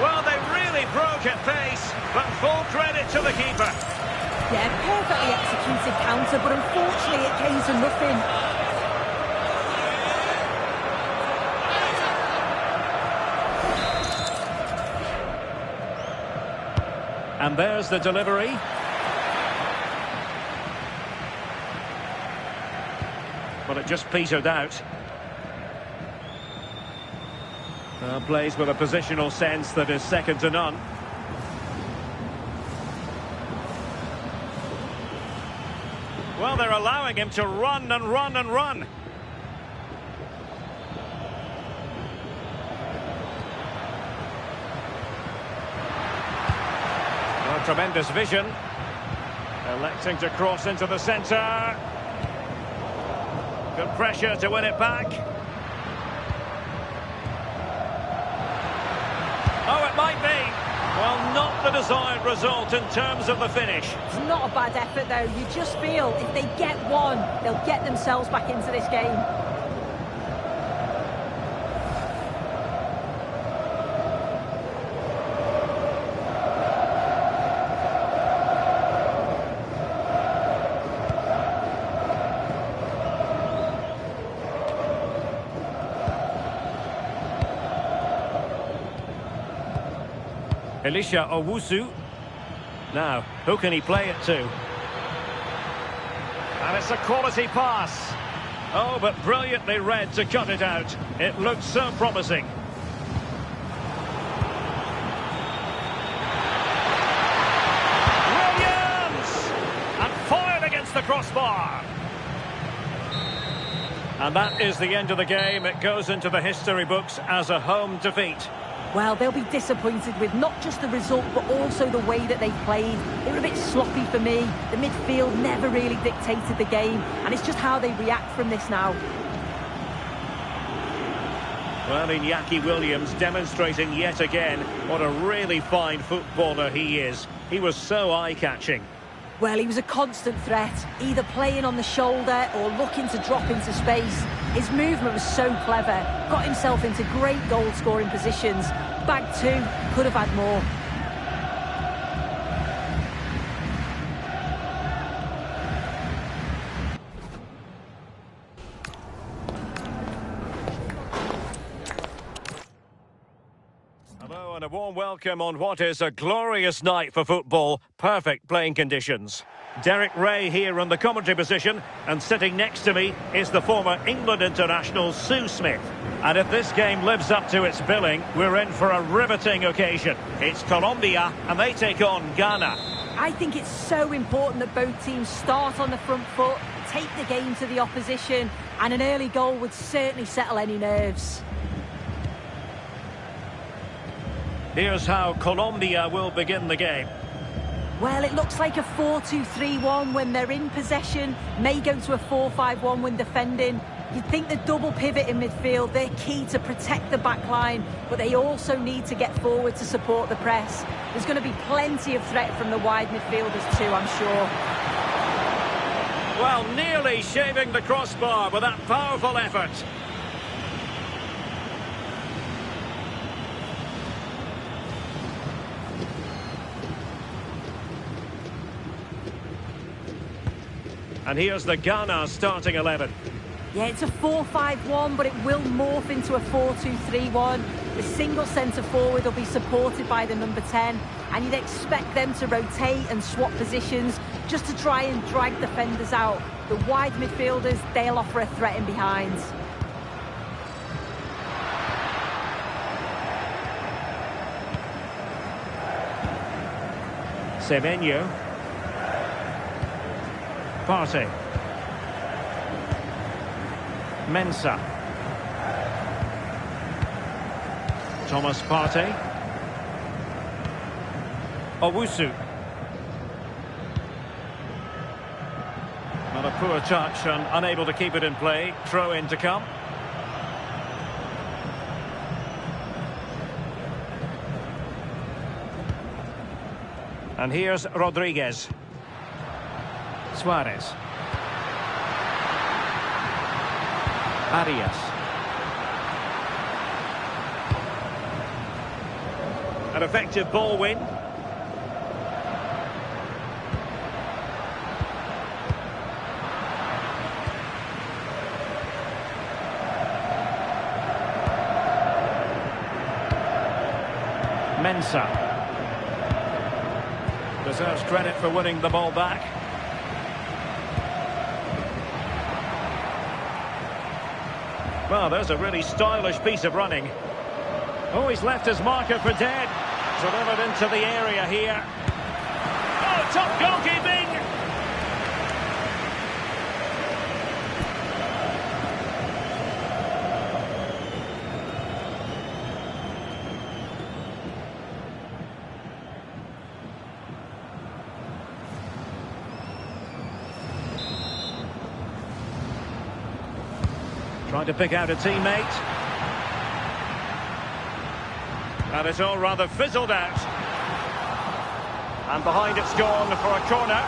Speaker 1: Well, they really broke at pace, but full credit to the keeper.
Speaker 2: Yeah, perfectly executed counter, but unfortunately it came to nothing.
Speaker 1: And there's the delivery. But it just petered out. Plays with a positional sense that is second to none. Well, they're allowing him to run and run and run. Well, tremendous vision. Electing to cross into the centre. Good pressure to win it back. Oh, it might be. Well, not the desired result in terms of the finish.
Speaker 2: It's not a bad effort, though. You just feel if they get one, they'll get themselves back into this game.
Speaker 1: Elisha Owusu. Now, who can he play it to? And it's a quality pass. Oh, but brilliantly read to cut it out. It looked so promising. Williams! And fired against the crossbar. And that is the end of the game. It goes into the history books as a home defeat.
Speaker 2: Well, they'll be disappointed with not just the result, but also the way that they played. They were a bit sloppy for me. The midfield never really dictated the game, and it's just how they react from this now.
Speaker 1: Well, Iñaki Williams demonstrating yet again what a really fine footballer he is. He was so eye-catching.
Speaker 2: Well, he was a constant threat, either playing on the shoulder or looking to drop into space. His movement was so clever, got himself into great goal-scoring positions. Bag two, could have had more.
Speaker 1: Hello. a warm welcome on what is a glorious night for football. Perfect playing conditions. Derek Ray here in the commentary position, and sitting next to me is the former England international Sue Smith. And if this game lives up to its billing, we're in for a riveting occasion. It's Colombia, and they take on Ghana.
Speaker 2: I think it's so important that both teams start on the front foot, take the game to the opposition, and an early goal would certainly settle any nerves.
Speaker 1: Here's how Colombia will begin the game.
Speaker 2: Well, it looks like a 4-2-3-1 when they're in possession, may go to a 4-5-1 when defending. You'd think the double pivot in midfield, they're key to protect the back line, but they also need to get forward to support the press. There's going to be plenty of threat from the wide midfielders too, I'm sure.
Speaker 1: Well, nearly shaving the crossbar with that powerful effort. And here's the Ghana starting 11.
Speaker 2: Yeah, it's a 4-5-1, but it will morph into a 4-2-3-1. The single centre forward will be supported by the number 10, and you'd expect them to rotate and swap positions just to try and drag defenders out. The wide midfielders, they'll offer a threat in behind.
Speaker 1: Semenyo. Partey. Mensah. Thomas Partey. Owusu. Not a poor touch and unable to keep it in play. Throw in to come. And here's Rodriguez. Suarez. Arias. An effective ball win. Mensah. Deserves credit for winning the ball back. Well, there's a really stylish piece of running. Oh, he's left his marker for dead. Delivered into the area here. Oh, top goalkeeping! Trying to pick out a teammate. And it's all rather fizzled out. And behind it's gone for a corner.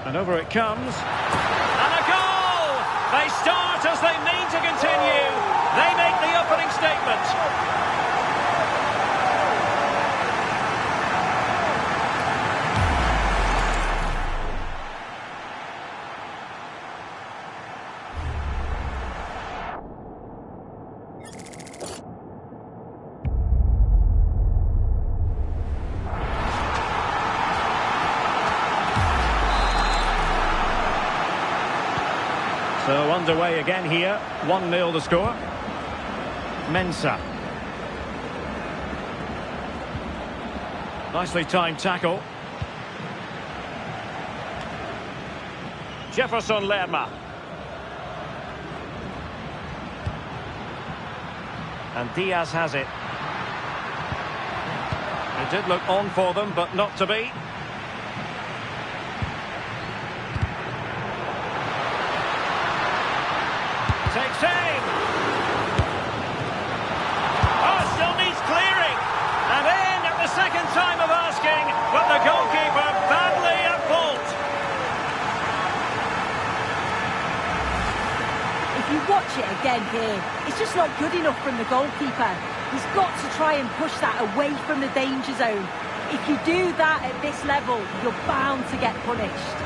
Speaker 1: And over it comes. And a goal! They start as they mean to continue. They make the opening statement. So underway again here, 1-0 the score. Mensah. Nicely timed tackle. Jefferson Lerma. And Diaz has it. It did look on for them, but not to be. Takes aim. Oh, still needs clearing. And in at the second time of asking, but the goalkeeper badly at fault.
Speaker 2: If you watch it again here, it's just not good enough from the goalkeeper. He's got to try and push that away from the danger zone. If you do that at this level, you're bound to get punished.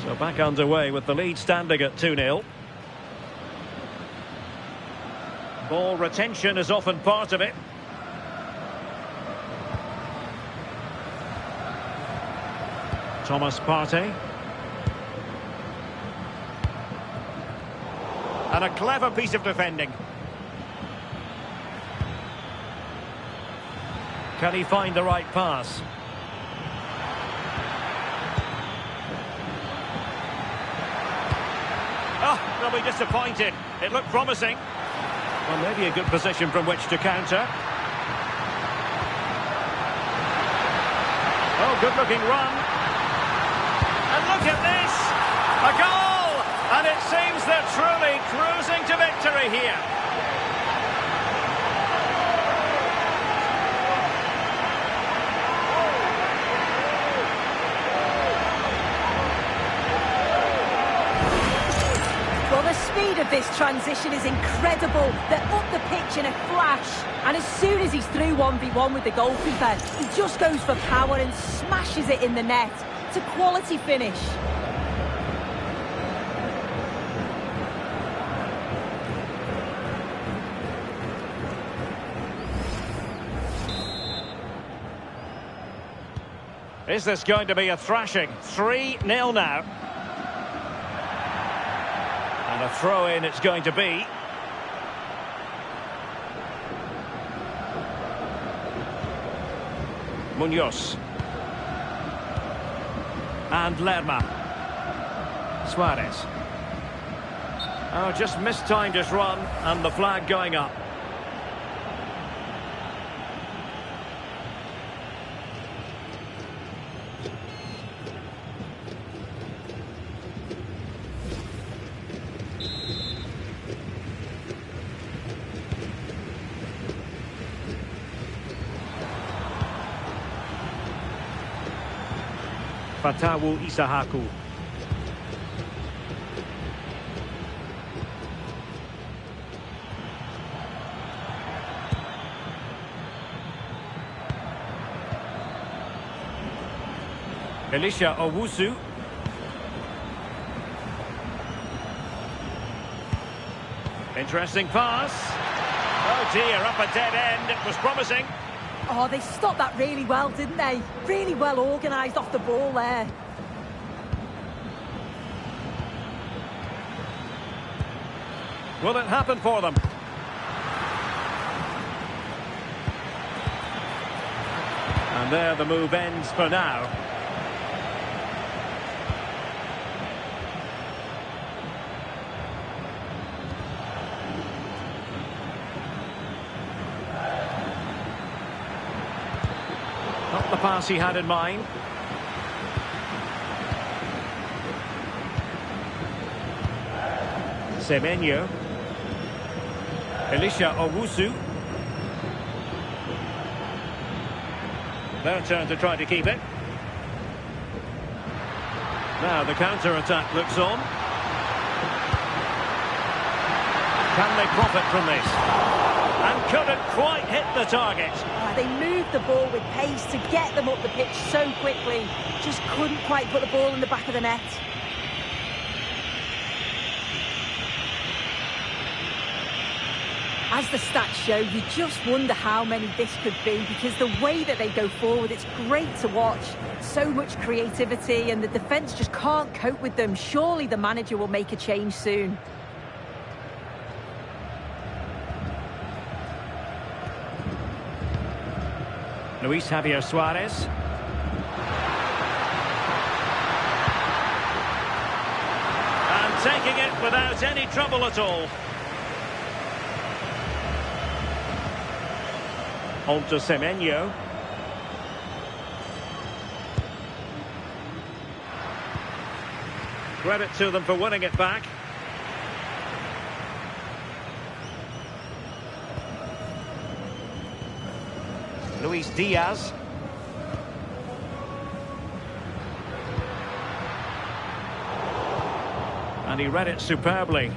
Speaker 1: So back underway with the lead standing at 2-0. Ball retention is often part of it. Thomas Partey. And a clever piece of defending. Can he find the right pass? Oh, they'll be disappointed. It looked promising. Well, maybe a good position from which to counter. Oh, good-looking run. And look at this! A goal! And it seems they're truly cruising to victory here.
Speaker 2: Well, the speed of this transition is incredible. They're up the pitch in a flash. And as soon as he's through 1v1 with the goalkeeper, he just goes for power and smashes it in the net. It's a quality finish.
Speaker 1: Is this going to be a thrashing? 3-0 now. And a throw-in it's going to be. Munoz. And Lerma. Suarez. Oh, just mistimed his run, and the flag going up. Fatawu Isahaku. Elisha Owusu. Interesting pass. Oh dear, up a dead end. It was promising.
Speaker 2: Oh, they stopped that really well, didn't they? Really well organised off the ball there.
Speaker 1: Will it happen for them? And there the move ends for now. Not the pass he had in mind. Semenyo. Elisha Owusu. Their turn to try to keep it. Now the counter-attack looks on. Can they profit from this? And couldn't quite hit the target.
Speaker 2: They moved the ball with pace to get them up the pitch so quickly. Just couldn't quite put the ball in the back of the net. As the stats show, you just wonder how many this could be, because the way that they go forward, it's great to watch. So much creativity, and the defence just can't cope with them. Surely the manager will make a change soon.
Speaker 1: Luis Javier Suarez. And taking it without any trouble at all. On to Semenyo. Credit to them for winning it back. Luis Diaz. And he read it superbly.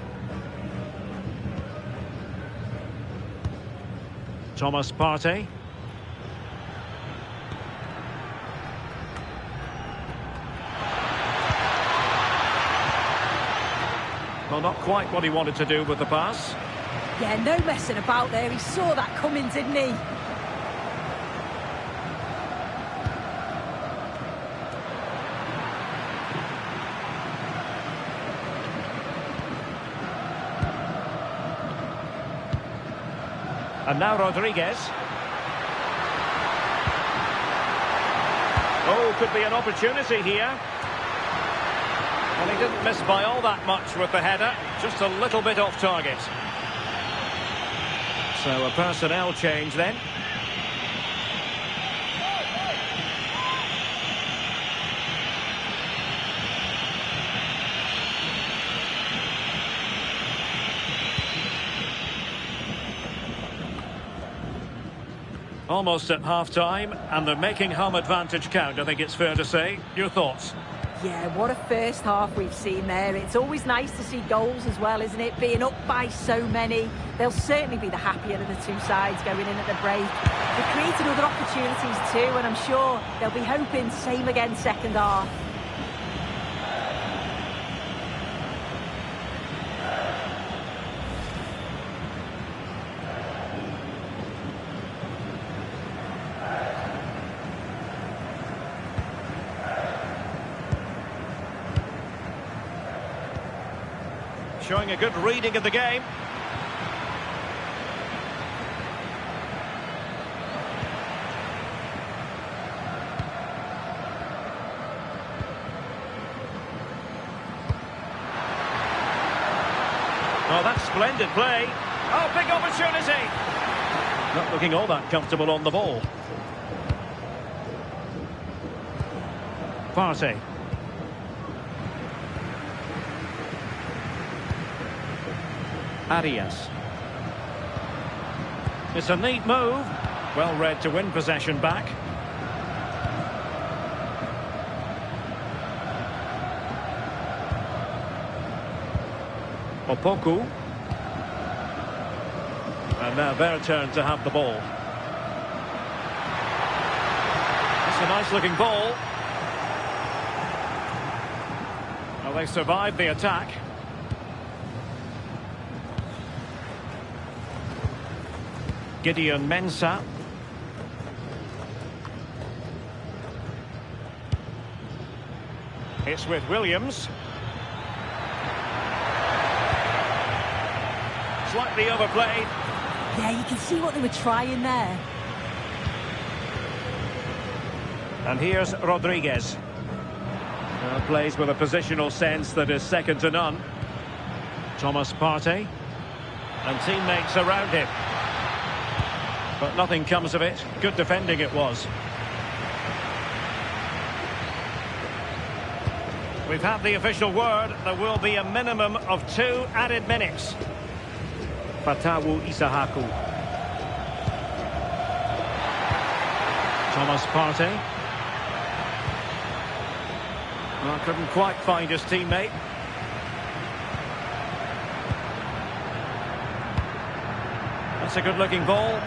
Speaker 1: Thomas Partey. Well, not quite what he wanted to do with the pass.
Speaker 2: Yeah, no messing about there. He saw that coming, didn't he?
Speaker 1: And now Rodriguez. Oh, could be an opportunity here. Well, he didn't miss by all that much with the header. Just a little bit off target. So a personnel change then. Almost at half-time, and they're making home advantage count, I think it's fair to say. Your thoughts?
Speaker 2: Yeah, what a first half we've seen there. It's always nice to see goals as well, isn't it? Being up by so many. They'll certainly be the happier of the two sides going in at the break. They've created other opportunities too, and I'm sure they'll be hoping same again second half.
Speaker 1: Showing a good reading of the game. Oh, that's splendid play. Oh, big opportunity. Not looking all that comfortable on the ball. Partey. Arias. It's a neat move. Well read to win possession back. Opoku. And now their turn to have the ball. It's a nice looking ball. Well, they survived the attack. Gideon Mensah. It's with Williams. Slightly overplayed.
Speaker 2: Yeah, you can see what they were trying there.
Speaker 1: And here's Rodriguez. Plays with a positional sense that is second to none. Thomas Partey. And teammates around him. But nothing comes of it. Good defending it was. We've had the official word. There will be a minimum of 2 added minutes. Fatawu Isahaku. Thomas Partey. Well, couldn't quite find his teammate. That's a good-looking ball.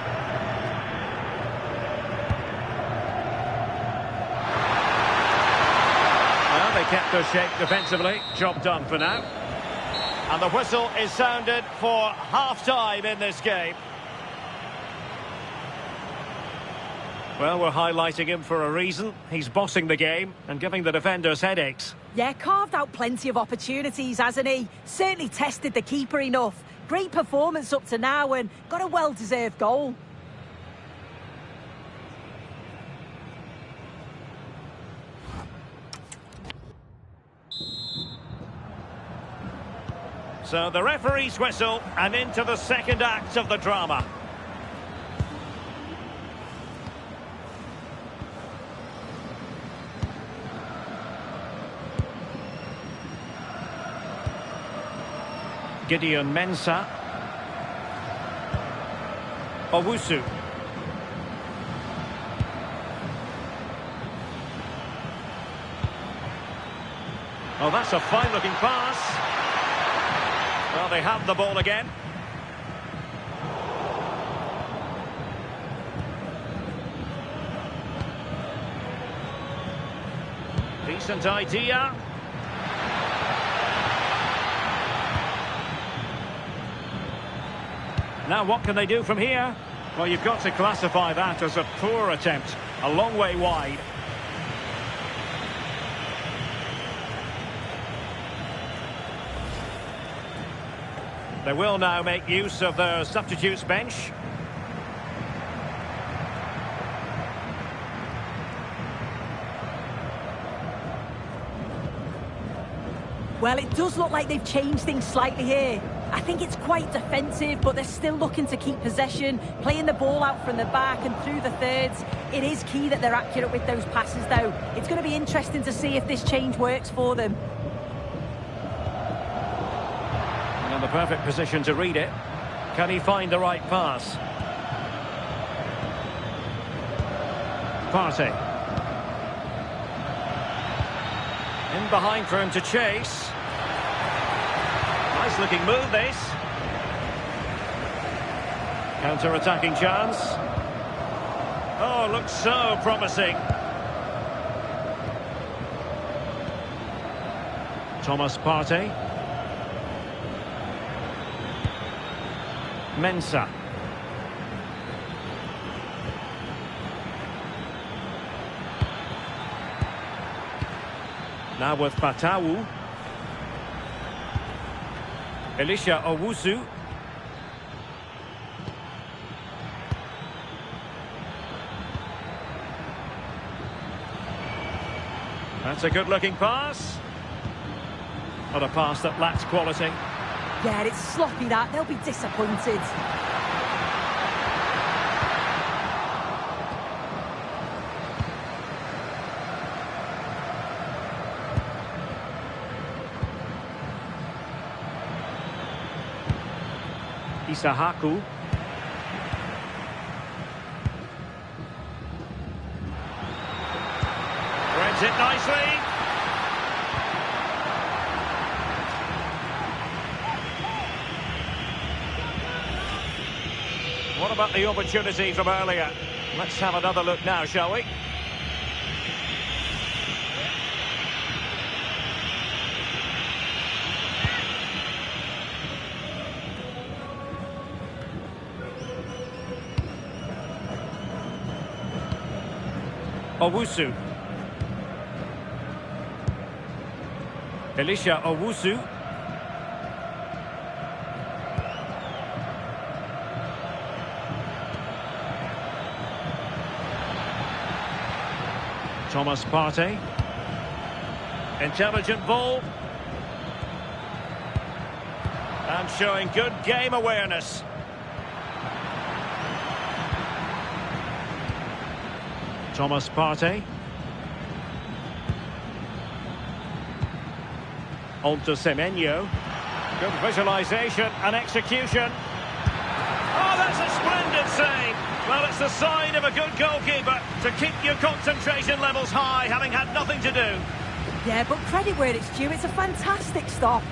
Speaker 1: Well, they kept their shape defensively. Job done for now. And the whistle is sounded for half-time in this game. Well, we're highlighting him for a reason. He's bossing the game and giving the defenders headaches.
Speaker 2: Yeah, carved out plenty of opportunities, hasn't he? Certainly tested the keeper enough. Great performance up to now and got a well-deserved goal.
Speaker 1: So the referee's whistle and into the second act of the drama. Gideon Mensah. Owusu. Oh, that's a fine-looking pass. Well, they have the ball again. Decent idea. Now what can they do from here? Well, you've got to classify that as a poor attempt. A long way wide. They will now make use of their substitutes bench.
Speaker 2: Well, it does look like they've changed things slightly here. I think it's quite defensive, but they're still looking to keep possession, playing the ball out from the back and through the thirds. It is key that they're accurate with those passes, though. It's going to be interesting to see if this change works for them.
Speaker 1: And in the perfect position to read it. Can he find the right pass? Partey. In behind for him to chase. Nice looking move, this. Counter-attacking chance. Oh, looks so promising. Thomas Partey. Mensah. Now with Fatawu. Elisha Owusu. That's a good-looking pass. Not a pass that lacks quality.
Speaker 2: Yeah, it's sloppy, that. They'll be disappointed.
Speaker 1: Isahaku. Threads it nicely. What about the opportunity from earlier? Let's have another look now, shall we? Owusu. Elisha Owusu. Thomas Partey. Intelligent ball. And showing good game awareness. Thomas Partey. On to Semenyo. Good visualisation and execution. Oh, that's a splendid save. Well, it's the sign of a good goalkeeper to keep your concentration levels high, having had nothing to do.
Speaker 2: Yeah, but credit where it's due. It's a fantastic stop.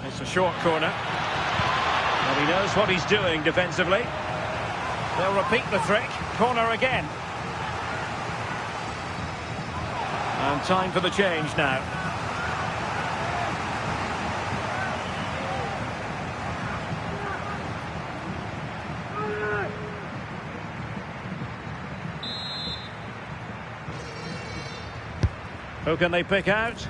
Speaker 1: It's a short corner. Well, he knows what he's doing defensively. They'll repeat the trick. Corner again. And time for the change now. Who can they pick out?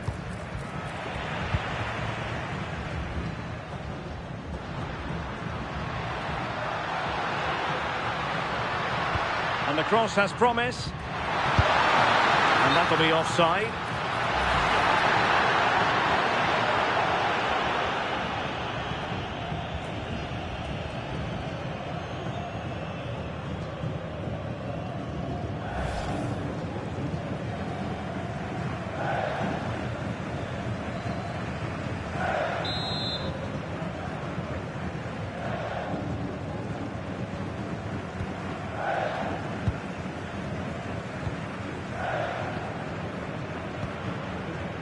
Speaker 1: And the cross has promise. And that'll be offside.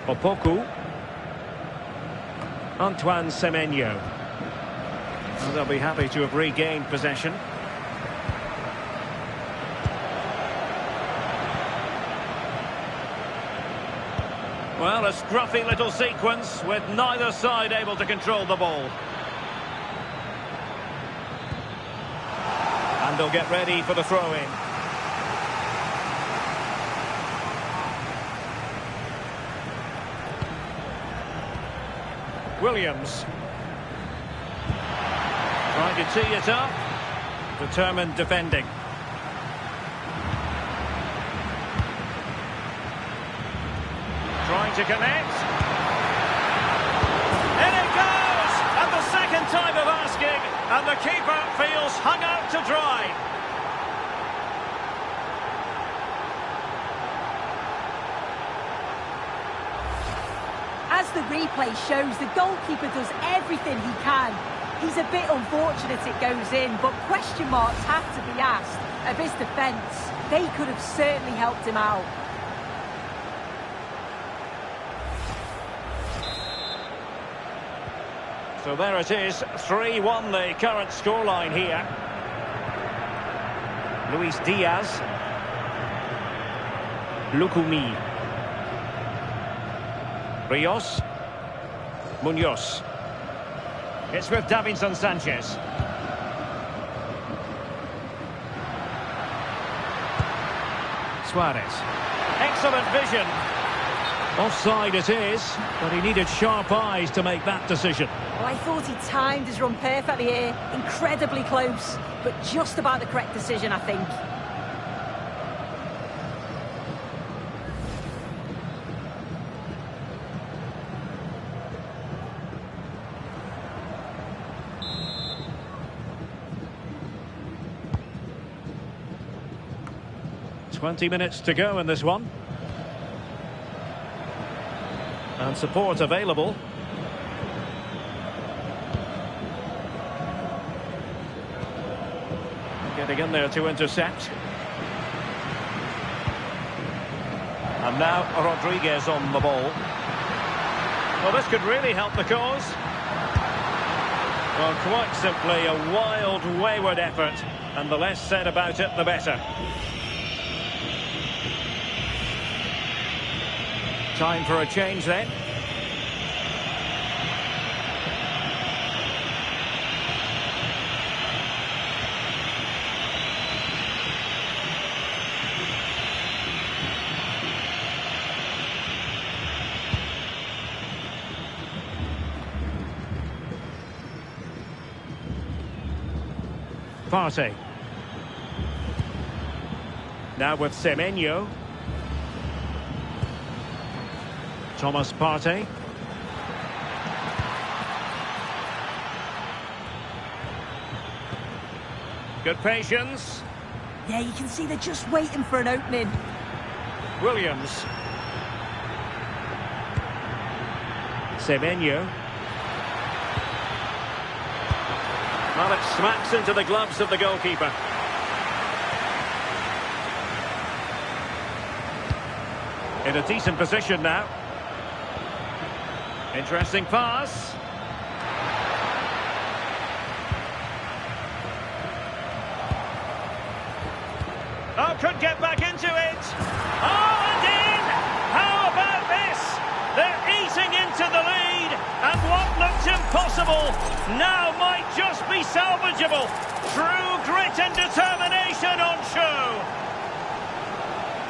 Speaker 1: Opoku. Antoine Semenyo. Well, they'll be happy to have regained possession. Well, a scruffy little sequence with neither side able to control the ball. And they'll get ready for the throw-in. Williams. Trying to tee it up. Determined defending. Trying to connect. In it goes! And the second time of asking. And the keeper feels hung out to dry.
Speaker 2: As the replay shows, the goalkeeper does everything he can. He's a bit unfortunate it goes in, but question marks have to be asked of his defence. They could have certainly helped him out.
Speaker 1: So there it is, 3-1 the current scoreline here. Luis Diaz. Lukumi. Rios. Munoz. It's with Davinson Sanchez. Suarez. Excellent vision. Offside it is, but he needed sharp eyes to make that decision.
Speaker 2: Well, I thought he timed his run perfectly here. Incredibly close, but just about the correct decision, I think.
Speaker 1: "20 minutes to go in this one. And support available. Getting in there to intercept. And now Rodriguez on the ball. Well, this could really help the cause. Well, quite simply a wild, wayward effort. And the less said about it, the better. Time for a change then. Partey. Now with Semenyo. Thomas Partey. Good patience.
Speaker 2: Yeah, you can see they're just waiting for an opening.
Speaker 1: Williams. Semenyo. Well, it smacks into the gloves of the goalkeeper. In a decent position now. Interesting pass. Oh, could get back into it. Oh, and in! How about this? They're eating into the lead, and what looked impossible now might just be salvageable. True grit and determination on show.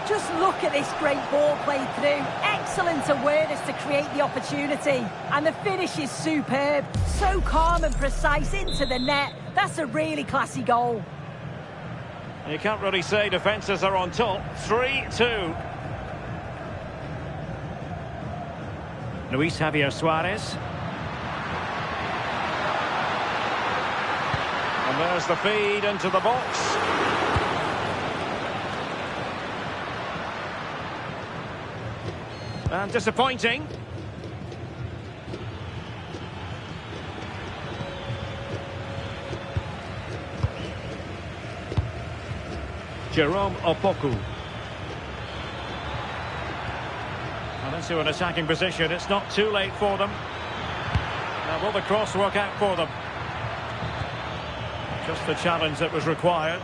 Speaker 2: Just look at this great ball played through. Excellent awareness to create the opportunity. And the finish is superb. So calm and precise into the net. That's a really classy goal.
Speaker 1: You can't really say defences are on top. 3-2. Luis Javier Suarez. And there's the feed into the box. And disappointing. Jerome Opoku. And into an attacking position. It's not too late for them. Now, will the cross work out for them? Just the challenge that was required.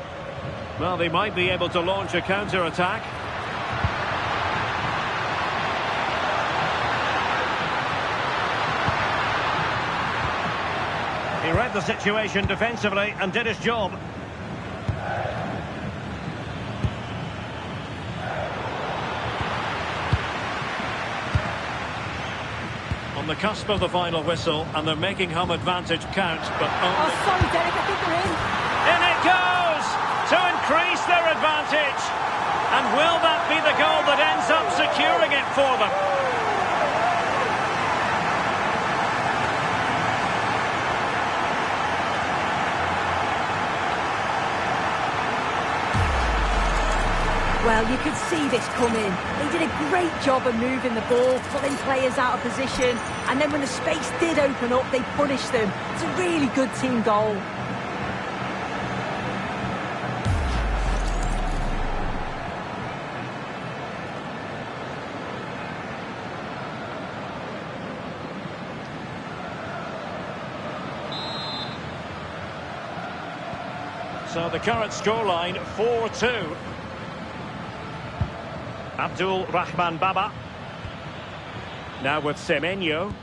Speaker 1: Well, they might be able to launch a counter-attack. He read the situation defensively and did his job. On the cusp of the final whistle, and they're making home advantage count, but only...
Speaker 2: Oh, sorry, Derek, I think they're in.
Speaker 1: In it goes! To increase their advantage. And will that be the goal that ends up securing it for them?
Speaker 2: Well, you could see this coming. They did a great job of moving the ball, pulling players out of position, and then when the space did open up, they punished them. It's a really good team goal.
Speaker 1: So the current scoreline, 4-2. Abdul Rahman Baba. Now with Semenyo.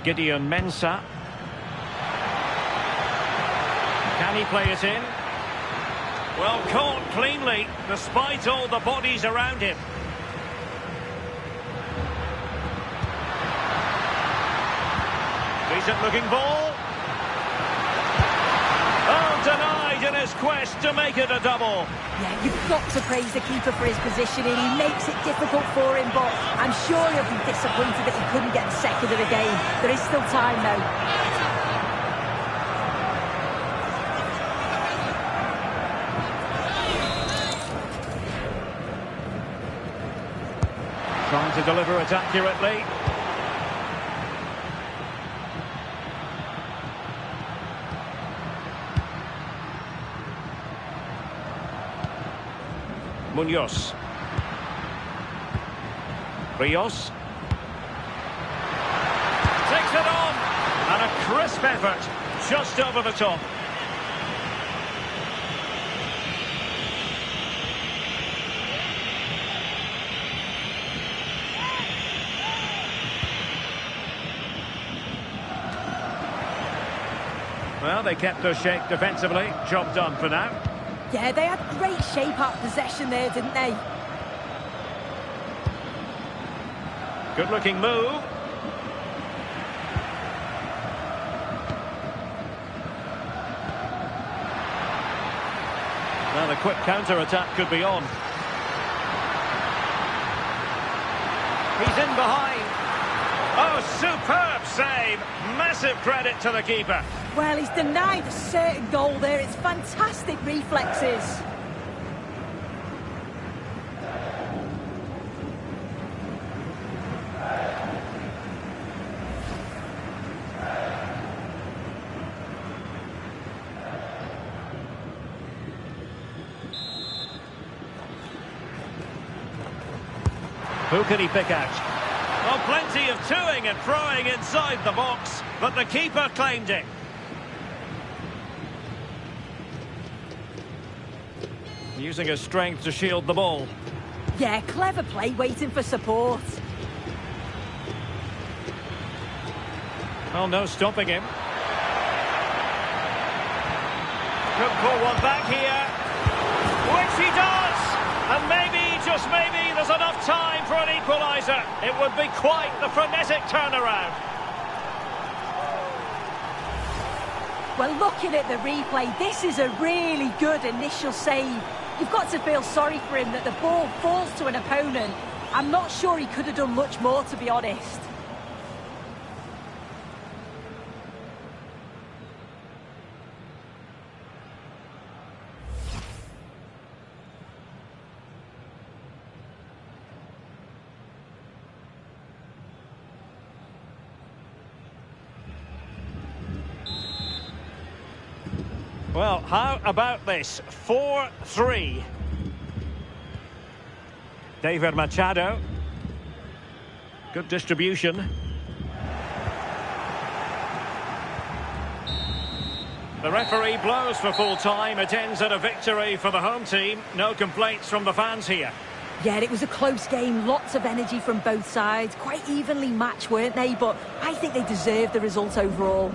Speaker 1: Gideon Mensah. Can he play it in? Well, caught cleanly, despite all the bodies around him. Decent looking ball. Oh, denied in his quest to make it a double.
Speaker 2: Yeah, you've got to praise the keeper for his positioning. He makes it difficult for him, but I'm sure he'll be disappointed that he couldn't get the second of the game. There is still time, though.
Speaker 1: Trying to deliver it accurately. Munoz. Rios. Takes it on. And a crisp effort. Just over the top. Well, they kept their shape defensively. Job done for now.
Speaker 2: Yeah, they had great shape out possession there, didn't they?
Speaker 1: Good looking move. Now the quick counter-attack could be on. He's in behind. Oh, superb save. Massive credit to the keeper.
Speaker 2: Well, he's denied a certain goal there. It's fantastic reflexes.
Speaker 1: Who can he pick out? Well, plenty of toing and throwing inside the box, but the keeper claimed it. Using his strength to shield the ball.
Speaker 2: Yeah, clever play, waiting for support.
Speaker 1: Well, no stopping him. Could pull one back here. Which he does! And maybe, just maybe, there's enough time for an equaliser. It would be quite the frenetic turnaround.
Speaker 2: Well, looking at the replay, this is a really good initial save. You've got to feel sorry for him that the ball falls to an opponent. I'm not sure he could have done much more, to be honest.
Speaker 1: Well, how about this? 4-3. David Machado. Good distribution. The referee blows for full time. It ends at a victory for the home team. No complaints from the fans here.
Speaker 2: Yeah, it was a close game. Lots of energy from both sides. Quite evenly matched, weren't they? But I think they deserved the result overall.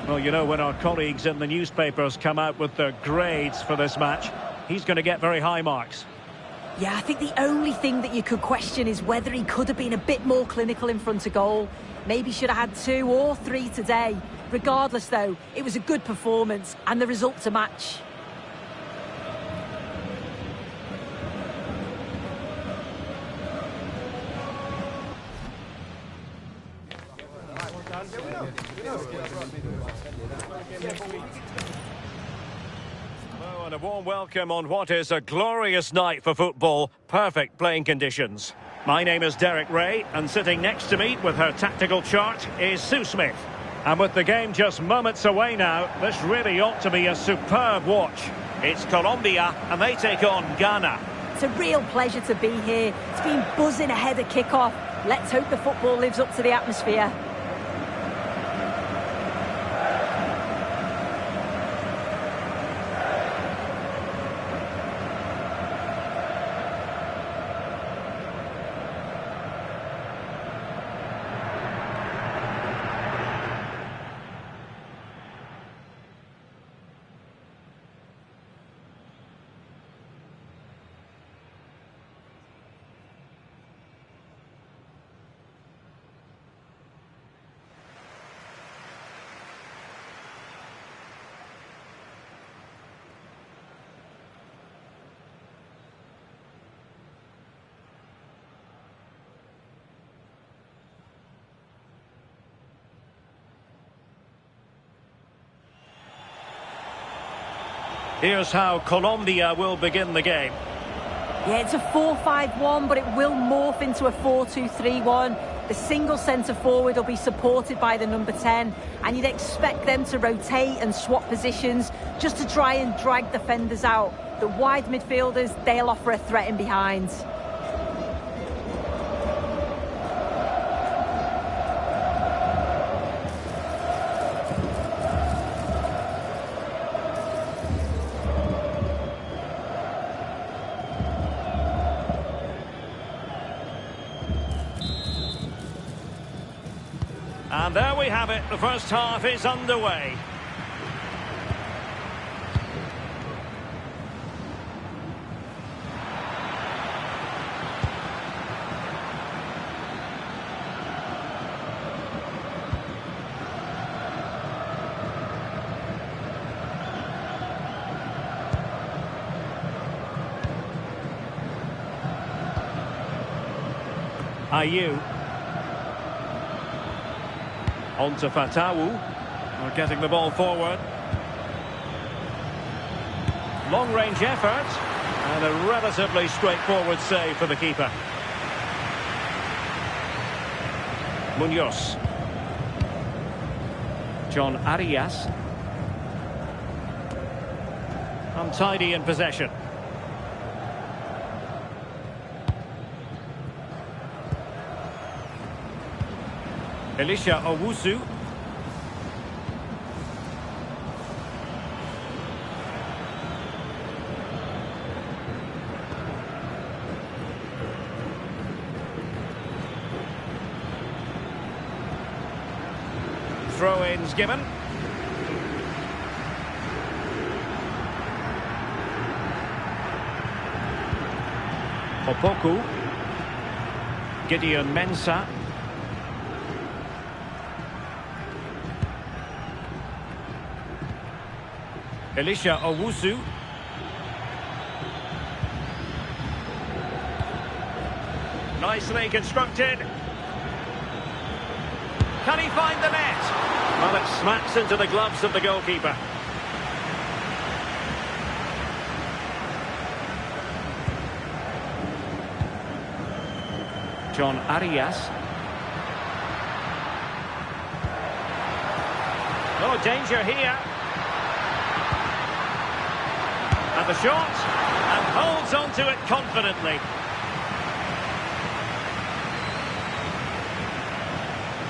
Speaker 1: Well, you know, when our colleagues in the newspapers come out with their grades for this match, he's going to get very high marks.
Speaker 2: Yeah, I think the only thing that you could question is whether he could have been a bit more clinical in front of goal. Maybe should have had 2 or 3 today. Regardless, though, it was a good performance and the result to match.
Speaker 1: Hello and a warm welcome on what is a glorious night for football. Perfect playing conditions. My name is Derek Ray, and sitting next to me with her tactical chart is Sue Smith. And with the game just moments away now, this really ought to be a superb watch. It's Colombia, and they take on Ghana.
Speaker 2: It's a real pleasure to be here. It's been buzzing ahead of kick-off. Let's hope the football lives up to the atmosphere.
Speaker 1: Here's how Colombia will begin the game.
Speaker 2: Yeah, it's a 4-5-1, but it will morph into a 4-2-3-1. The single centre-forward will be supported by the number 10, and you'd expect them to rotate and swap positions just to try and drag defenders out. The wide midfielders, they'll offer a threat in behind.
Speaker 1: And there we have it. The first half is underway. Ayew. On to Fatawu. We're getting the ball forward. Long-range effort. And a relatively straightforward save for the keeper. Munoz. John Arias. Untidy in possession. Elisha Owusu. Throw-ins given. Opoku. Gideon Mensah. Elisha Owusu. Nicely constructed. Can he find the net? Well, it smacks into the gloves of the goalkeeper. John Arias. Oh, danger here. And the shot, and holds on to it confidently.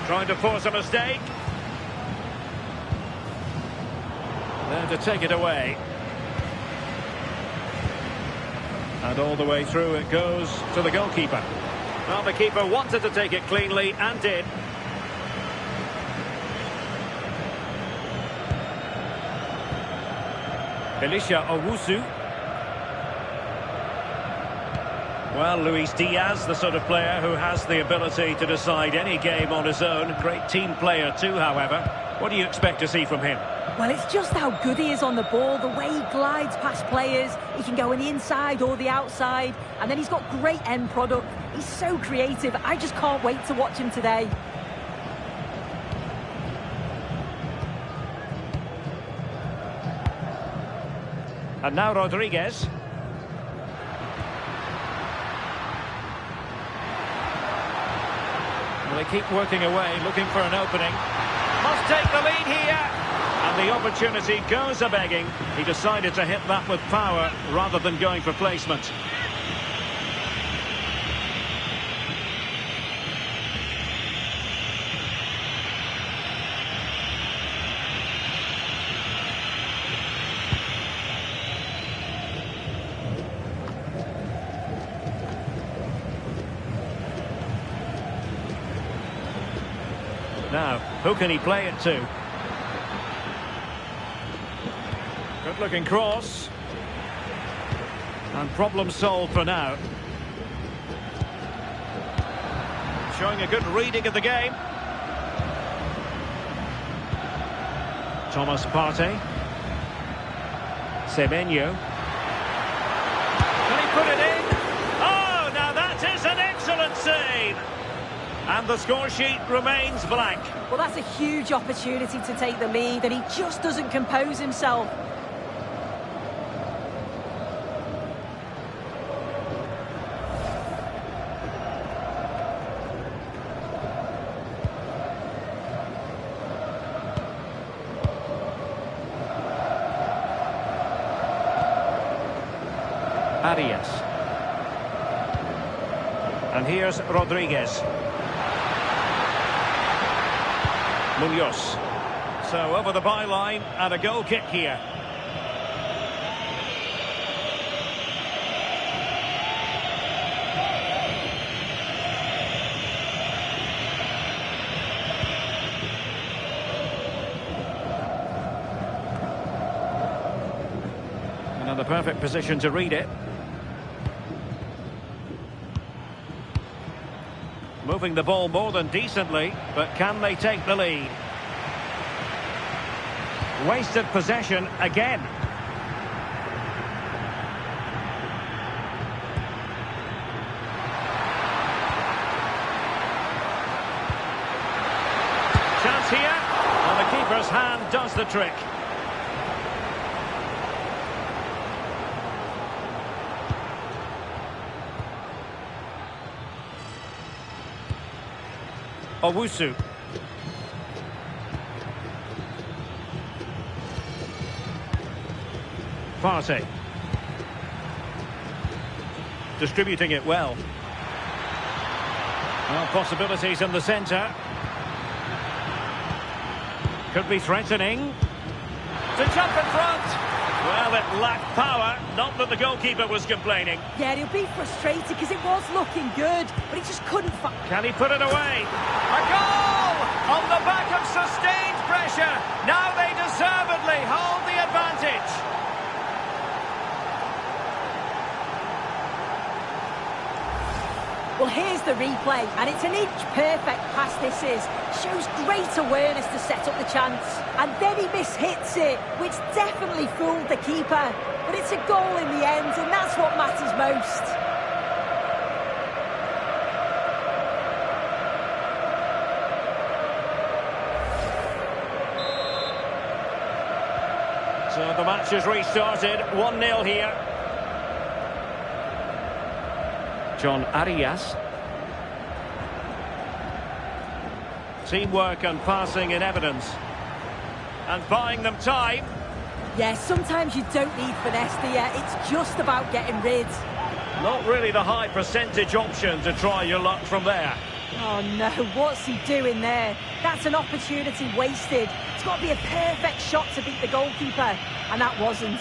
Speaker 1: Trying to force a mistake. There to take it away. And all the way through it goes to the goalkeeper. Well, the keeper wanted to take it cleanly and did. Elisha Owusu. Well, Luis Diaz, the sort of player who has the ability to decide any game on his own. Great team player too, however. What do you expect to see from him?
Speaker 2: Well, it's just how good he is on the ball, the way he glides past players. He can go on the inside or the outside, and then he's got great end product. He's so creative. I just can't wait to watch him today.
Speaker 1: And now Rodriguez. Well, they keep working away, looking for an opening. Must take the lead here. And the opportunity goes a-begging. He decided to hit that with power rather than going for placement. Now, who can he play it to? Good-looking cross. And problem solved for now. Showing a good reading of the game. Thomas Partey. Semenyo. Can he put it in? Oh, now that is an excellent save. And the score sheet remains blank.
Speaker 2: Well, that's a huge opportunity to take the lead, and he just doesn't compose himself.
Speaker 1: Arias. And here's Rodriguez. Munoz. So over the byline and a goal kick here. Another perfect position to read it. Moving the ball more than decently, but can they take the lead? Wasted possession again. Chance here, and the keeper's hand does the trick. Owusu. Partey. Distributing it well. Well, possibilities in the centre. Could be threatening. To jump in front. Well, it lacked power. Not that the goalkeeper was complaining.
Speaker 2: Yeah, he'll be frustrated because it was looking good, but he just couldn't find...
Speaker 1: Can he put it away? A goal! On the back of sustained pressure. Now they deservedly hold the advantage.
Speaker 2: Well, here's the replay, and it's an inch-perfect pass this is. Shows great awareness to set up the chance. And then he mishits it, which definitely fooled the keeper. But it's a goal in the end, and that's what matters most.
Speaker 1: So the match has restarted, 1-0 here. John Arias. Teamwork and passing in evidence. And buying them time.
Speaker 2: Yeah, sometimes you don't need finesse, do you? It's just about getting rid.
Speaker 1: Not really the high percentage option to try your luck from there.
Speaker 2: Oh no, what's he doing there? That's an opportunity wasted. It's got to be a perfect shot to beat the goalkeeper, and that wasn't.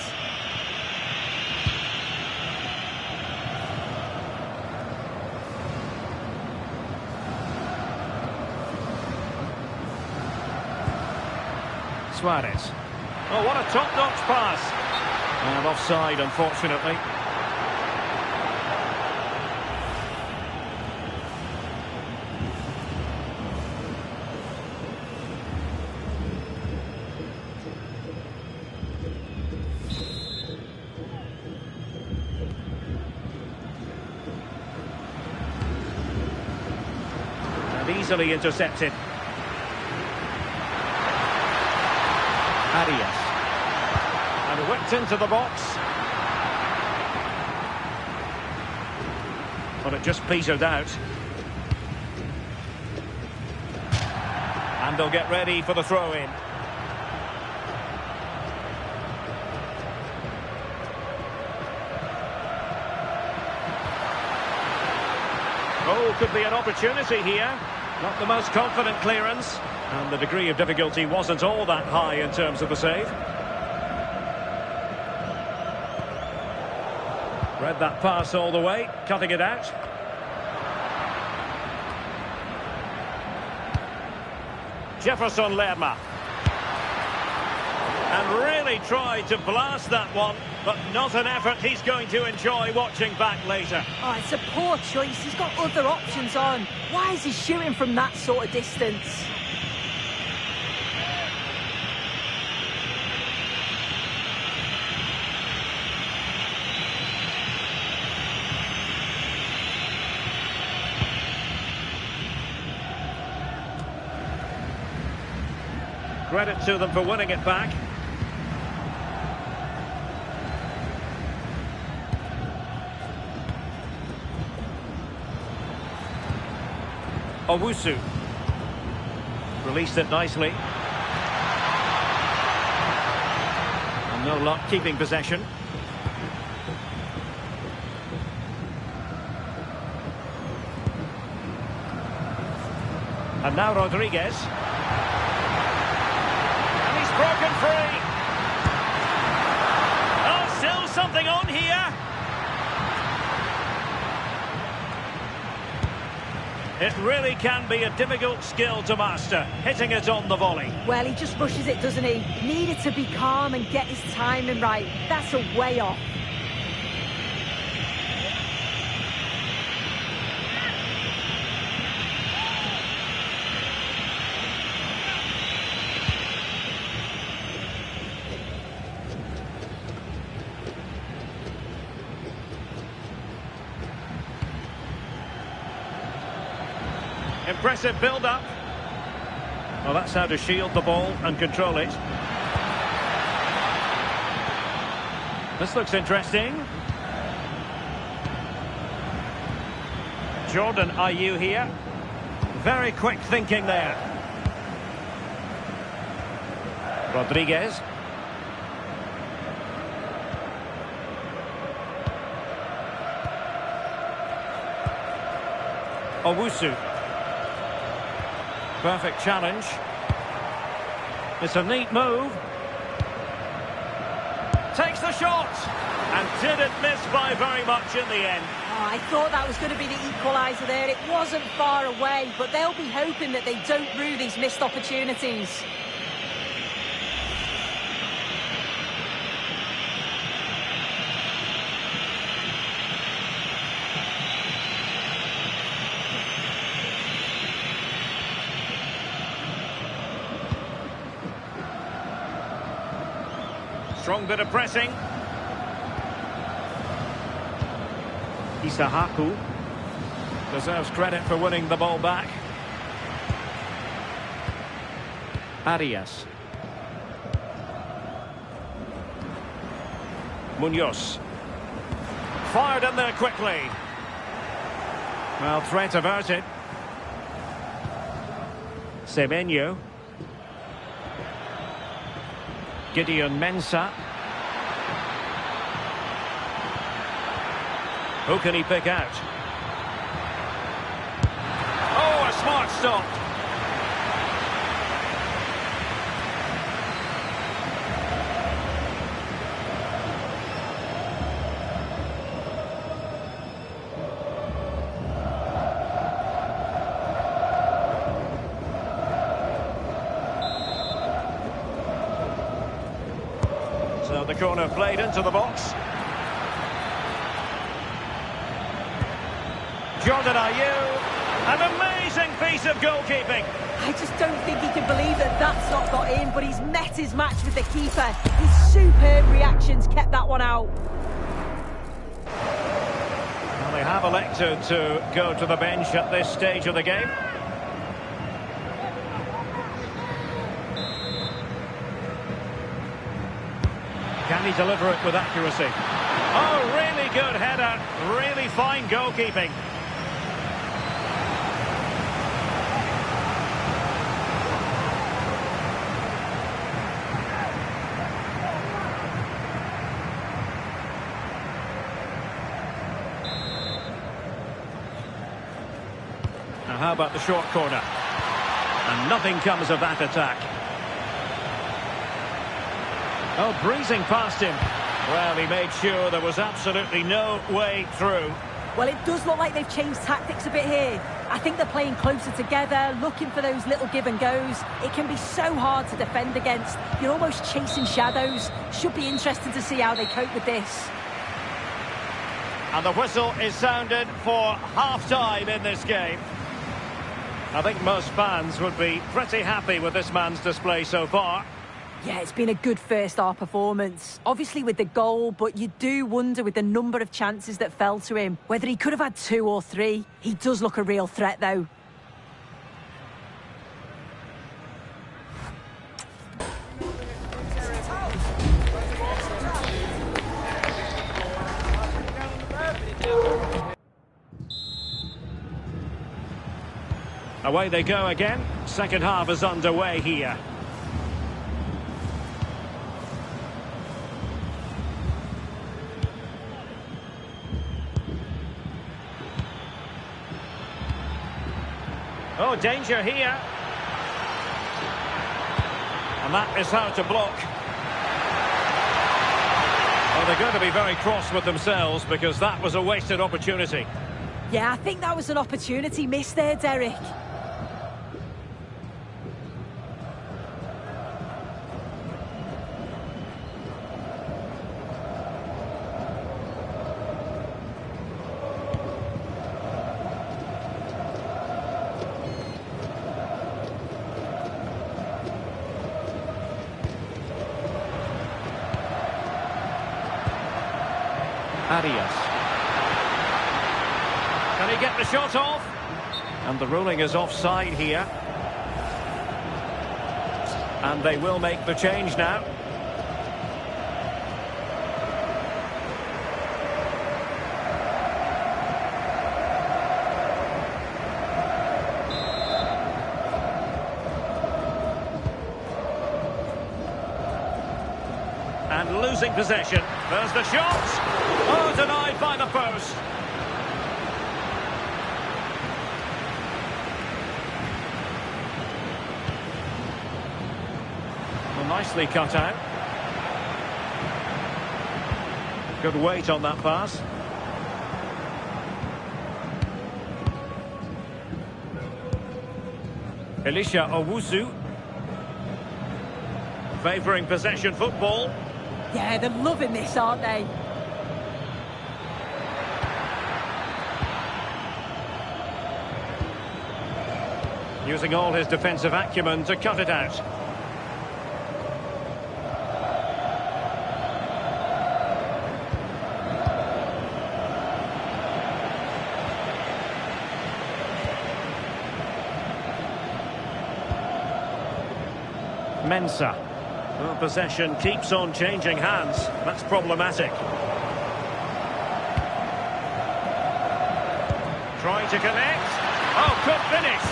Speaker 1: Suarez. Oh, what a top-notch pass. And offside, unfortunately. And easily intercepted. Arias. And whipped into the box. But it just petered out. And they'll get ready for the throw-in. Oh, could be an opportunity here. Not the most confident clearance. And the degree of difficulty wasn't all that high in terms of the save. Read that pass all the way, cutting it out. Jefferson Lerma. And really tried to blast that one, but not an effort he's going to enjoy watching back later.
Speaker 2: Oh, it's a poor choice. He's got other options on. Why is he shooting from that sort of distance?
Speaker 1: Credit to them for winning it back. Owusu. Released it nicely. And no luck keeping possession. And now Rodriguez. And he's broken free. Oh, still something on here. It really can be a difficult skill to master, hitting it on the volley.
Speaker 2: Well, he just rushes it, doesn't he? Needed to be calm and get his timing right. That's a way off.
Speaker 1: Impressive build-up. Well, that's how to shield the ball and control it. This looks interesting. Jordan Ayew here. Very quick thinking there. Rodriguez. Owusu. Perfect challenge. It's a neat move. Takes the shot. And didn't miss by very much in the end.
Speaker 2: Oh, I thought that was going to be the equaliser there. It wasn't far away, but they'll be hoping that they don't rue these missed opportunities.
Speaker 1: Strong bit of pressing. Isahaku deserves credit for winning the ball back. Arias. Munoz. Fired in there quickly. Well, threat averted. Semenyo. Gideon Mensah. Who can he pick out? Oh, a smart stop. So the corner played into the box. Jordan Ayew, an amazing piece of goalkeeping.
Speaker 2: I just don't think he can believe that that's not got in, but he's met his match with the keeper. His superb reactions kept that one out.
Speaker 1: Well, they have elected to go to the bench at this stage of the game. Can he deliver it with accuracy? Oh, really good header. Really fine goalkeeping. Now, how about the short corner? And nothing comes of that attack. Oh, breezing past him. Well, he made sure there was absolutely no way through.
Speaker 2: Well, it does look like they've changed tactics a bit here. I think they're playing closer together, looking for those little give and goes. It can be so hard to defend against. You're almost chasing shadows. Should be interesting to see how they cope with this.
Speaker 1: And the whistle is sounded for half-time in this game. I think most fans would be pretty happy with this man's display so far.
Speaker 2: Yeah, it's been a good first-half performance. Obviously with the goal, but you do wonder with the number of chances that fell to him, whether he could have had 2 or 3. He does look a real threat, though.
Speaker 1: Away they go again. Second half is underway here. Oh, danger here. And that is how to block. Well, they're going to be very cross with themselves because that was a wasted opportunity.
Speaker 2: Yeah, I think that was an opportunity missed there, Derek.
Speaker 1: Arias. Can he get the shot off? And the ruling is offside here. And they will make the change now. And losing possession. There's the shot. Oh, denied by the post. Well, nicely cut out. Good weight on that pass. Elisha Owusu. Favouring possession football.
Speaker 2: Yeah, they're loving this, aren't they?
Speaker 1: Using all his defensive acumen to cut it out. Mensah. Well, possession keeps on changing hands. That's problematic. Trying to connect. Oh, good finish.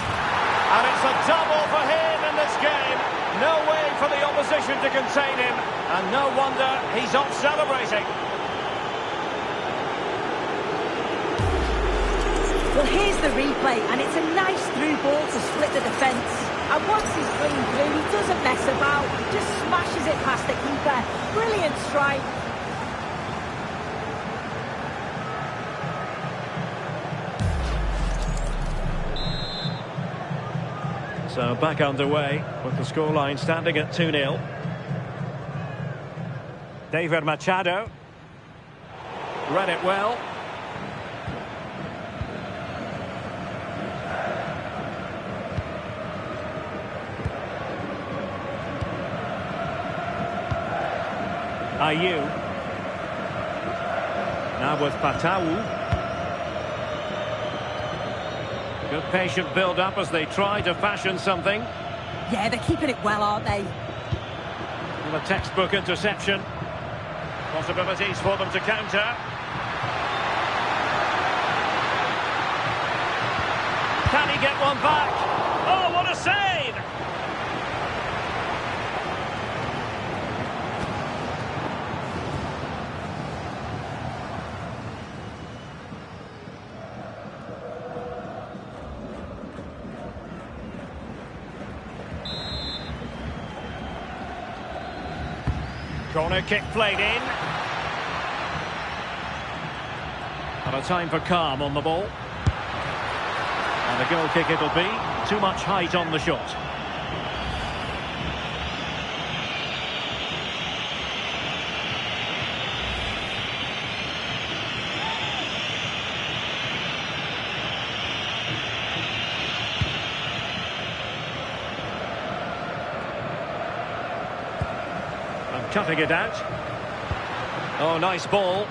Speaker 1: And it's a double for him in this game. No way for the opposition to contain him. And no wonder he's off celebrating.
Speaker 2: Well, here's the replay, and it's a nice through ball to split the defence. And once he's clean through, he doesn't mess about. He just smashes it past the keeper. Brilliant strike.
Speaker 1: So back underway with the scoreline standing at 2-0. David Machado. Read it well. Ayew. Now with Patau. Good patient build-up as they try to fashion something.
Speaker 2: Yeah, they're keeping it well, aren't they?
Speaker 1: And a textbook interception. Possibilities for them to counter. Can he get one back? Oh, what a save! Corner kick played in. And a time for calm on the ball. And a goal kick it'll be. Too much height on the shot. And cutting it out. Oh, nice ball.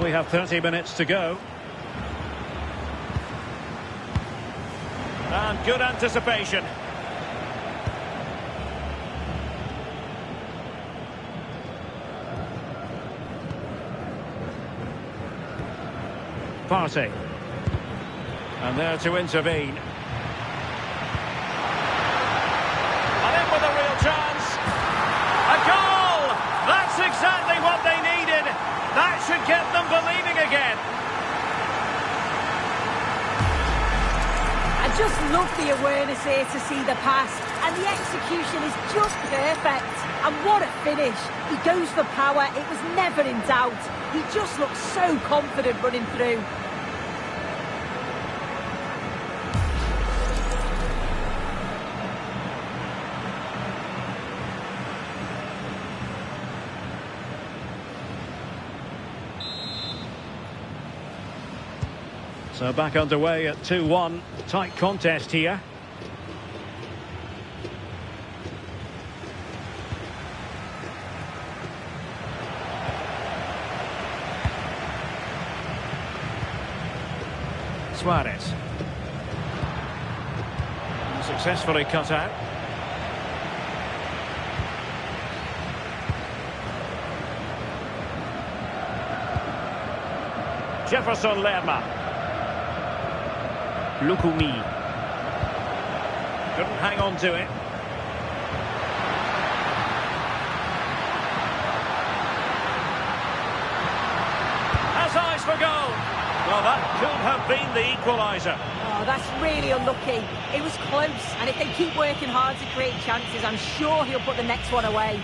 Speaker 1: We have 30 minutes to go. And good anticipation. Partey. And there to intervene. And in with a real chance. A goal! That's exactly what they needed. That should get them believing again.
Speaker 2: I just love the awareness here to see the pass. And the execution is just perfect. And what a finish. He goes for power. It was never in doubt. He just looks so confident running through.
Speaker 1: So back underway at 2-1. Tight contest here. Suarez. Successfully cut out. Jefferson Lerma. Lukumi. Couldn't hang on to it. Has eyes for goal. Well, that could have been the equaliser.
Speaker 2: Oh, that's really unlucky. It was close, and if they keep working hard to create chances, I'm sure he'll put the next one away.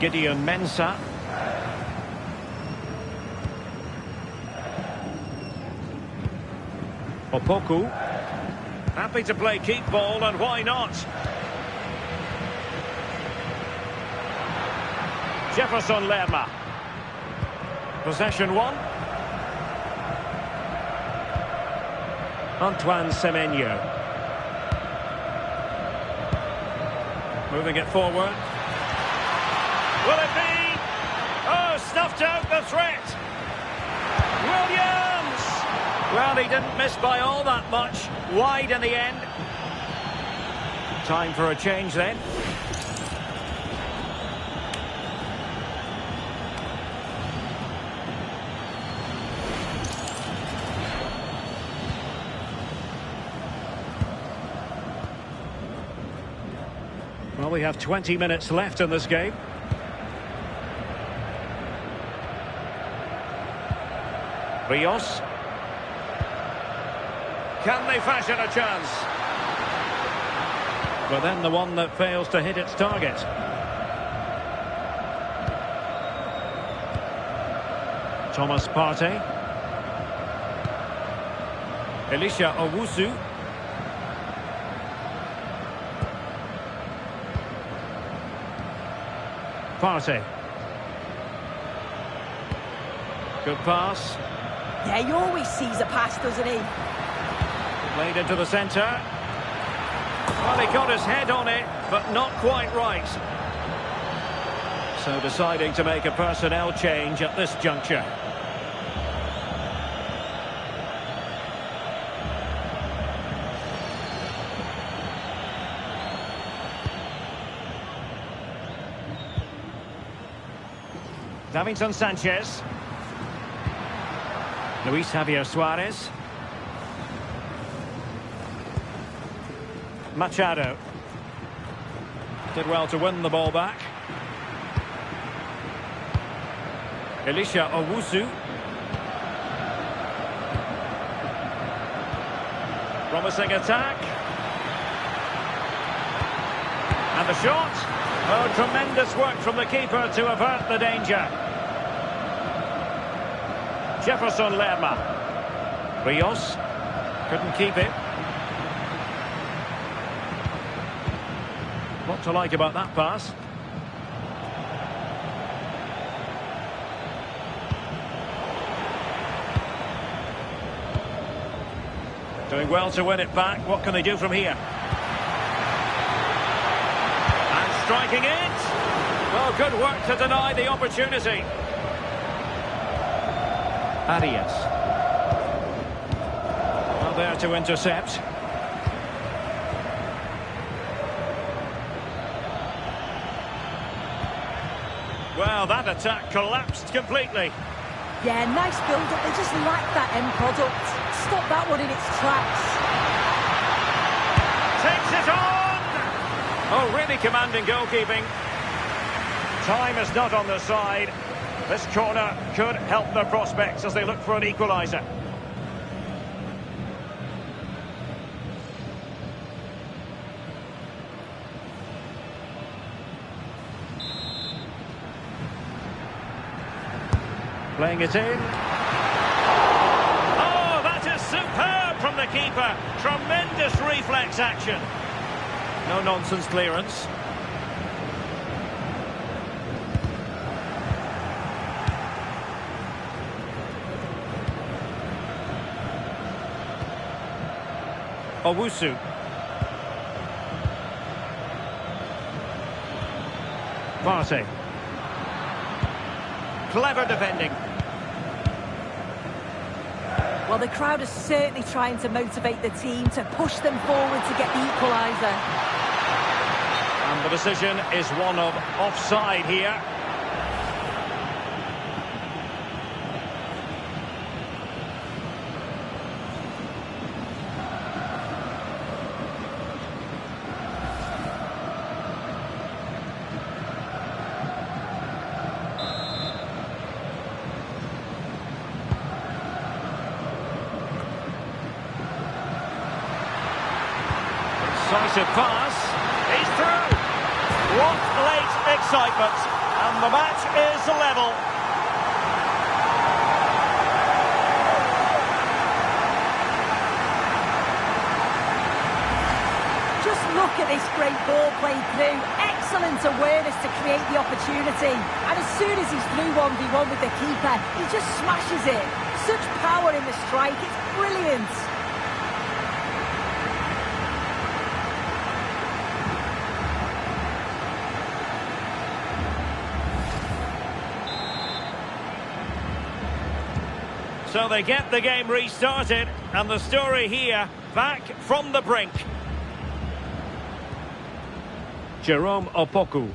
Speaker 1: Gideon Mensah. Opoku. Happy to play keep ball, and why not? Jefferson Lerma. Possession one. Antoine Semenyo. Moving it forward. Will it be? Oh, snuffed out the threat. Williams! Well, he didn't miss by all that much. Wide in the end. Time for a change then. Well, we have 20 minutes left in this game. Rios. Can they fashion a chance? But then the one that fails to hit its target. Thomas Partey. Elisha Owusu. Partey. Good pass.
Speaker 2: Yeah, he always sees a pass, doesn't he?
Speaker 1: Played into the centre. Well, he got his head on it, but not quite right. So deciding to make a personnel change at this juncture. Davinson Sanchez. Luis Javier Suarez. Machado. Did well to win the ball back. Elisha Owusu. Promising attack. And the shot. Oh, tremendous work from the keeper to avert the danger. Jefferson Lerma. Rios. Couldn't keep it. What to like about that pass? Doing well to win it back. What can they do from here? And striking it. Well, good work to deny the opportunity. Arias. Well, there to intercept. Well, that attack collapsed completely.
Speaker 2: Yeah, nice build-up. They just lack that end product. Stop that one in its tracks.
Speaker 1: Takes it on! Oh, really commanding goalkeeping. Time is not on their side. This corner could help their prospects as they look for an equaliser. Playing it in. Oh, that is superb from the keeper. Tremendous reflex action. No nonsense clearance. Owusu. Partey. Clever defending.
Speaker 2: Well, the crowd is certainly trying to motivate the team to push them forward to get the equaliser.
Speaker 1: And the decision is one of offside here. Decisive pass. He's through. What late excitement. And the match is level.
Speaker 2: Just look at this great ball played through. Excellent awareness to create the opportunity. And as soon as he's through 1v1 with the keeper, he just smashes it. Such power in the strike. It's brilliant.
Speaker 1: So they get the game restarted, and the story here, back from the brink. Jerome Opoku.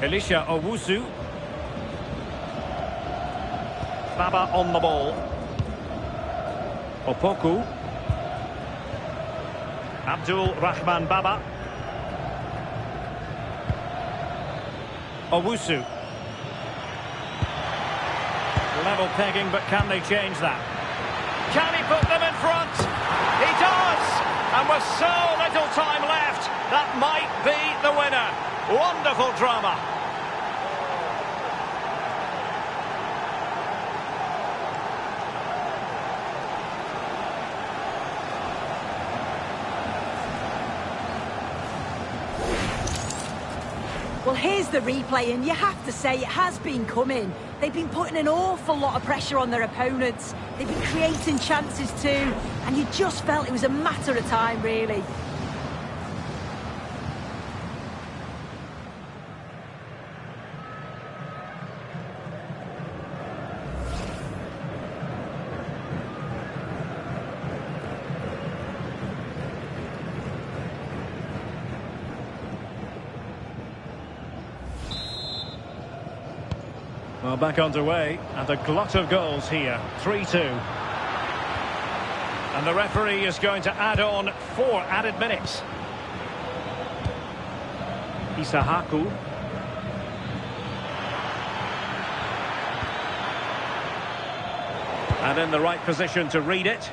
Speaker 1: Elisha Owusu. Baba on the ball. Opoku. Abdul Rahman Baba. Owusu. Level pegging, but can they change that? Can he put them in front? He does! And with so little time left, that might be the winner. Wonderful drama.
Speaker 2: Well, here's the replay, and you have to say it has been coming. They've been putting an awful lot of pressure on their opponents. They've been creating chances too, and you just felt it was a matter of time, really.
Speaker 1: Well, back underway, and a glut of goals here, 3-2. And the referee is going to add on 4 added minutes. Isahaku. And in the right position to read it.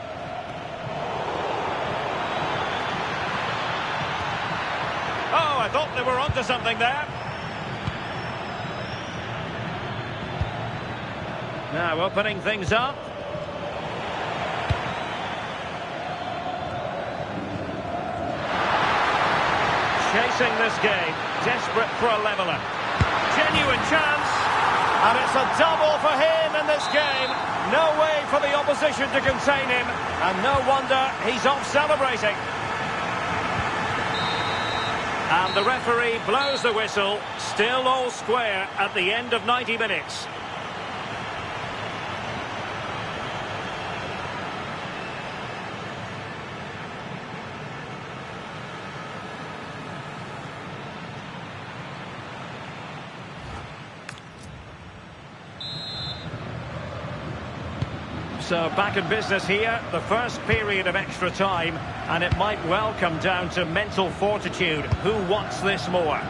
Speaker 1: Oh, I thought they were onto something there. Now opening things up. Chasing this game, desperate for a leveller. Genuine chance, and it's a double for him in this game. No way for the opposition to contain him, and no wonder he's off celebrating. And the referee blows the whistle, still all square at the end of 90 minutes. So back in business here, the first period of extra time, and it might well come down to mental fortitude. Who wants this more?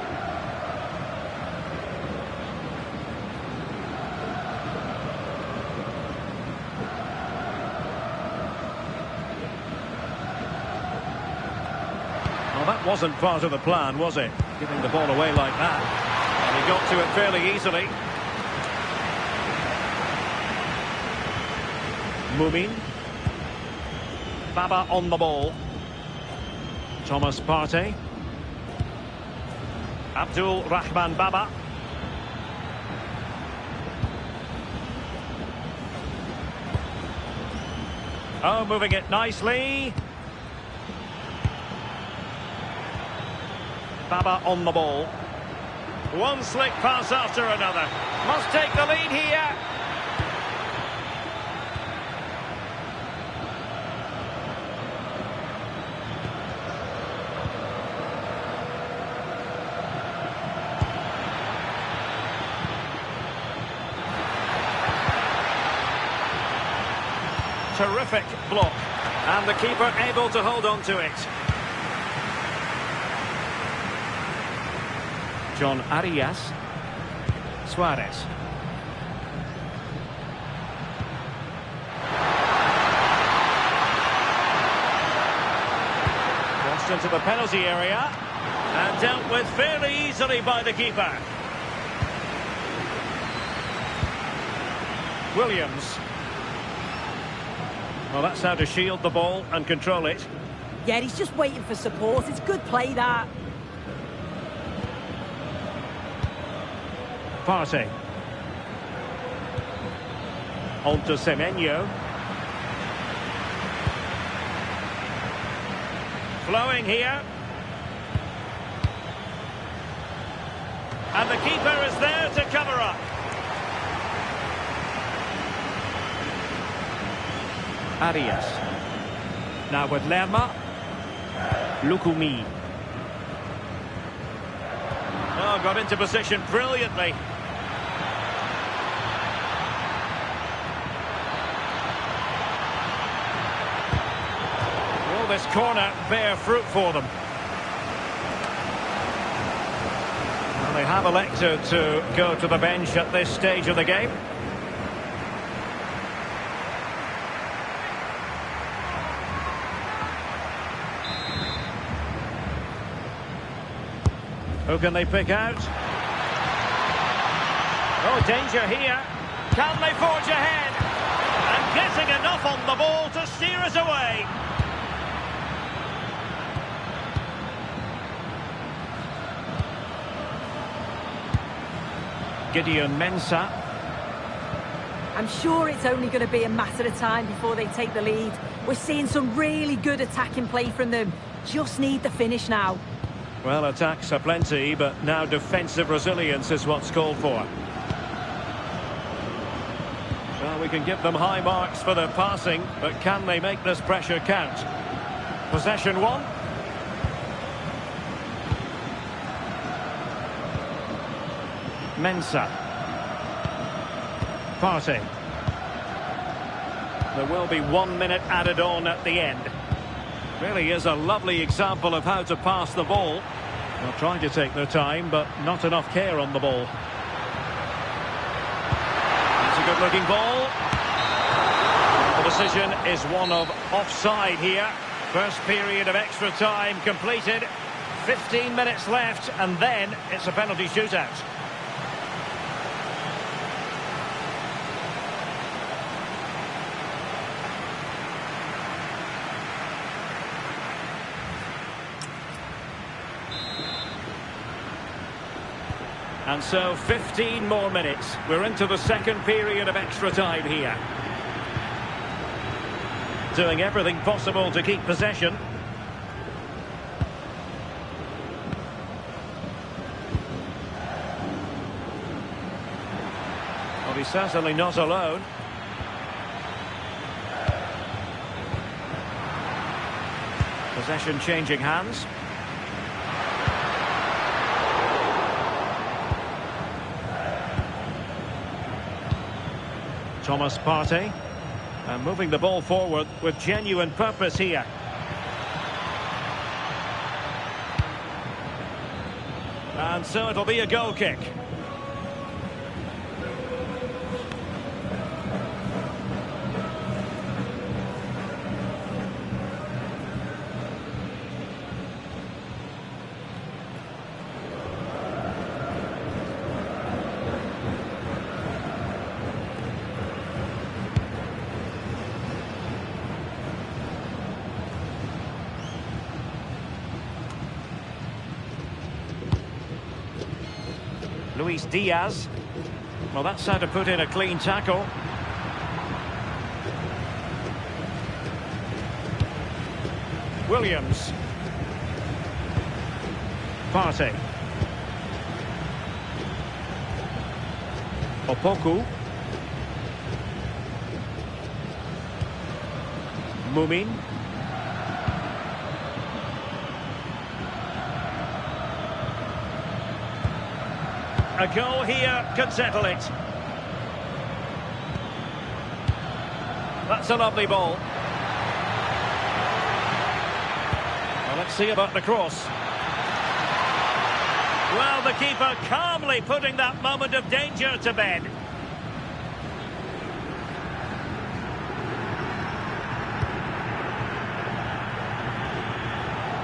Speaker 1: Well, that wasn't part of the plan, was it? Giving the ball away like that. And he got to it fairly easily. Mumin. Baba on the ball. Thomas Partey. Abdul Rahman Baba. Oh, moving it nicely. Baba on the ball. One slick pass after another. Must take the lead here. Terrific block, and the keeper able to hold on to it. John Arias. Suarez. Crossed into the penalty area and dealt with fairly easily by the keeper. Williams. Well, that's how to shield the ball and control it.
Speaker 2: Yeah, he's just waiting for support. It's good play, that.
Speaker 1: Partey. On to Semenyo. Flowing here. And the keeper is there to cover up. Arias. Now with Lerma. Lukumi. Oh, got into position brilliantly. Will this corner bear fruit for them? Well, they have elected to go to the bench at this stage of the game. Who can they pick out? Oh, danger here. Can they forge ahead? And getting enough on the ball to steer us away. Gideon Mensah.
Speaker 2: I'm sure it's only going to be a matter of time before they take the lead. We're seeing some really good attacking play from them. Just need the finish now.
Speaker 1: Well, attacks are plenty, but now defensive resilience is what's called for. Well, we can give them high marks for their passing, but can they make this pressure count? Possession one. Mensah. Partey. There will be 1 minute added on at the end. Really is a lovely example of how to pass the ball. They're trying to take their time, but not enough care on the ball. It's a good-looking ball. The decision is one of offside here. First period of extra time completed. 15 minutes left, and then it's a penalty shootout. And so 15 more minutes. We're into the second period of extra time here. Doing everything possible to keep possession. Well, he's certainly not alone. Possession changing hands. Thomas Partey, and moving the ball forward with genuine purpose here. And so it'll be a goal kick. Luis Diaz. Well, that's how to put in a clean tackle. Williams. Partey. Opoku. Mumin. A goal here could settle it. That's a lovely ball. Well, let's see about the cross. Well, the keeper calmly putting that moment of danger to bed.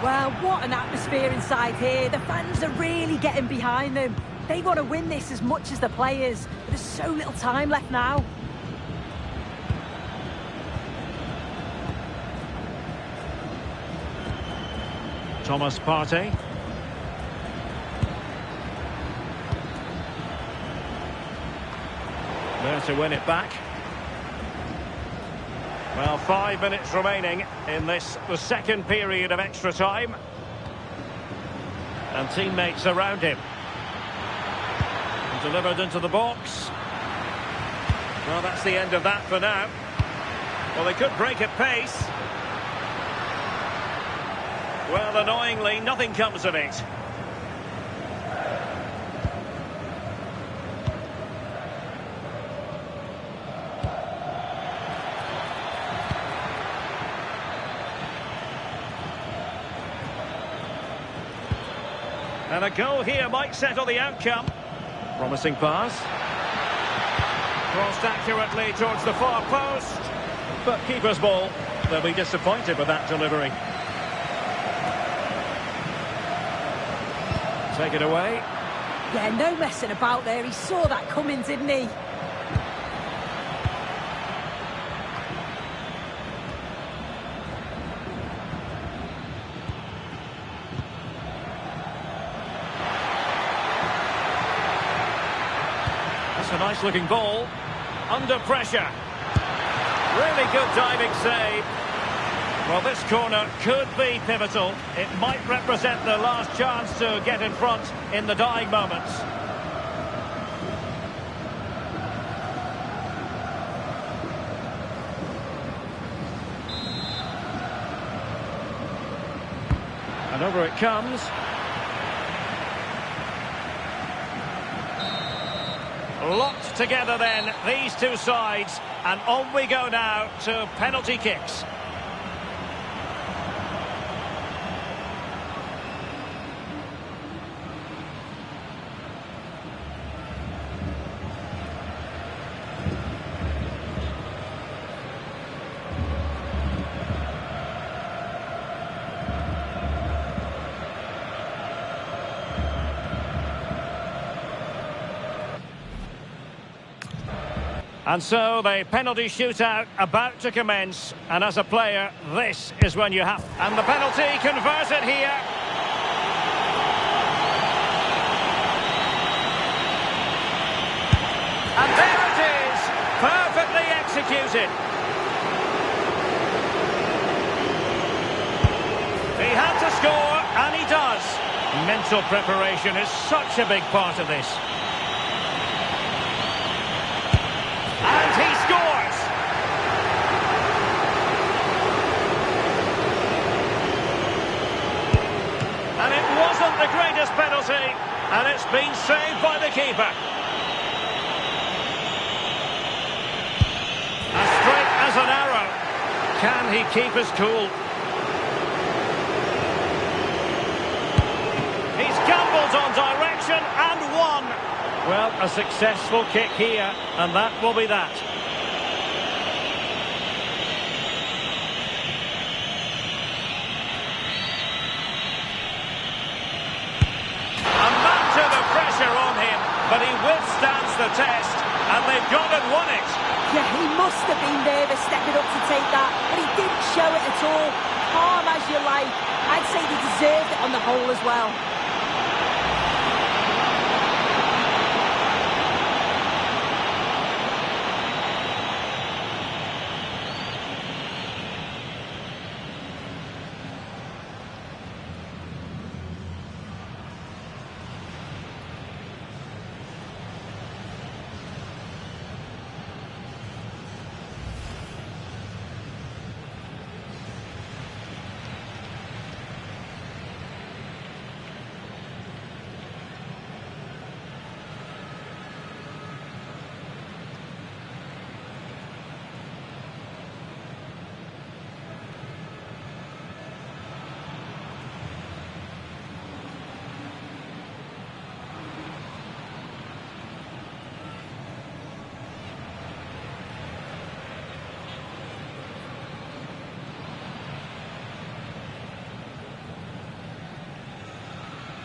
Speaker 2: Well, what an atmosphere inside here. The fans are really getting behind them. They want to win this as much as the players. But there's so little time left now.
Speaker 1: Thomas Partey. There to win it back. Well, 5 minutes remaining in this, the second period of extra time. And teammates around him. Delivered into the box. Well, that's the end of that for now. Well, they could break at pace. Well, annoyingly, nothing comes of it. And a goal here might settle the outcome. Promising pass. Crossed accurately towards the far post. But keeper's ball. They'll be disappointed with that delivery. Take it away.
Speaker 2: Yeah, no messing about there. He saw that coming, didn't he?
Speaker 1: That's a nice looking ball. Under pressure. Really good diving save. Well, this corner could be pivotal. It might represent the last chance to get in front in the dying moments. And over it comes. Locked together then, these two sides. And on we go now to penalty kicks. And so the penalty shootout about to commence. And as a player, this is when you have... And the penalty converted here. And there it is. Perfectly executed. He had to score, and he does. Mental preparation is such a big part of this. And he scores! And it wasn't the greatest penalty, and it's been saved by the keeper. As straight as an arrow. Can he keep his cool? He's gambled on direction and won. Well, a successful kick here, and that will be that. A mountain of pressure on him, but he withstands the test, and they've gone and won it.
Speaker 2: Yeah, he must have been nervous stepping up to take that, but he didn't show it at all. Calm as you like. I'd say he deserved it on the whole as well.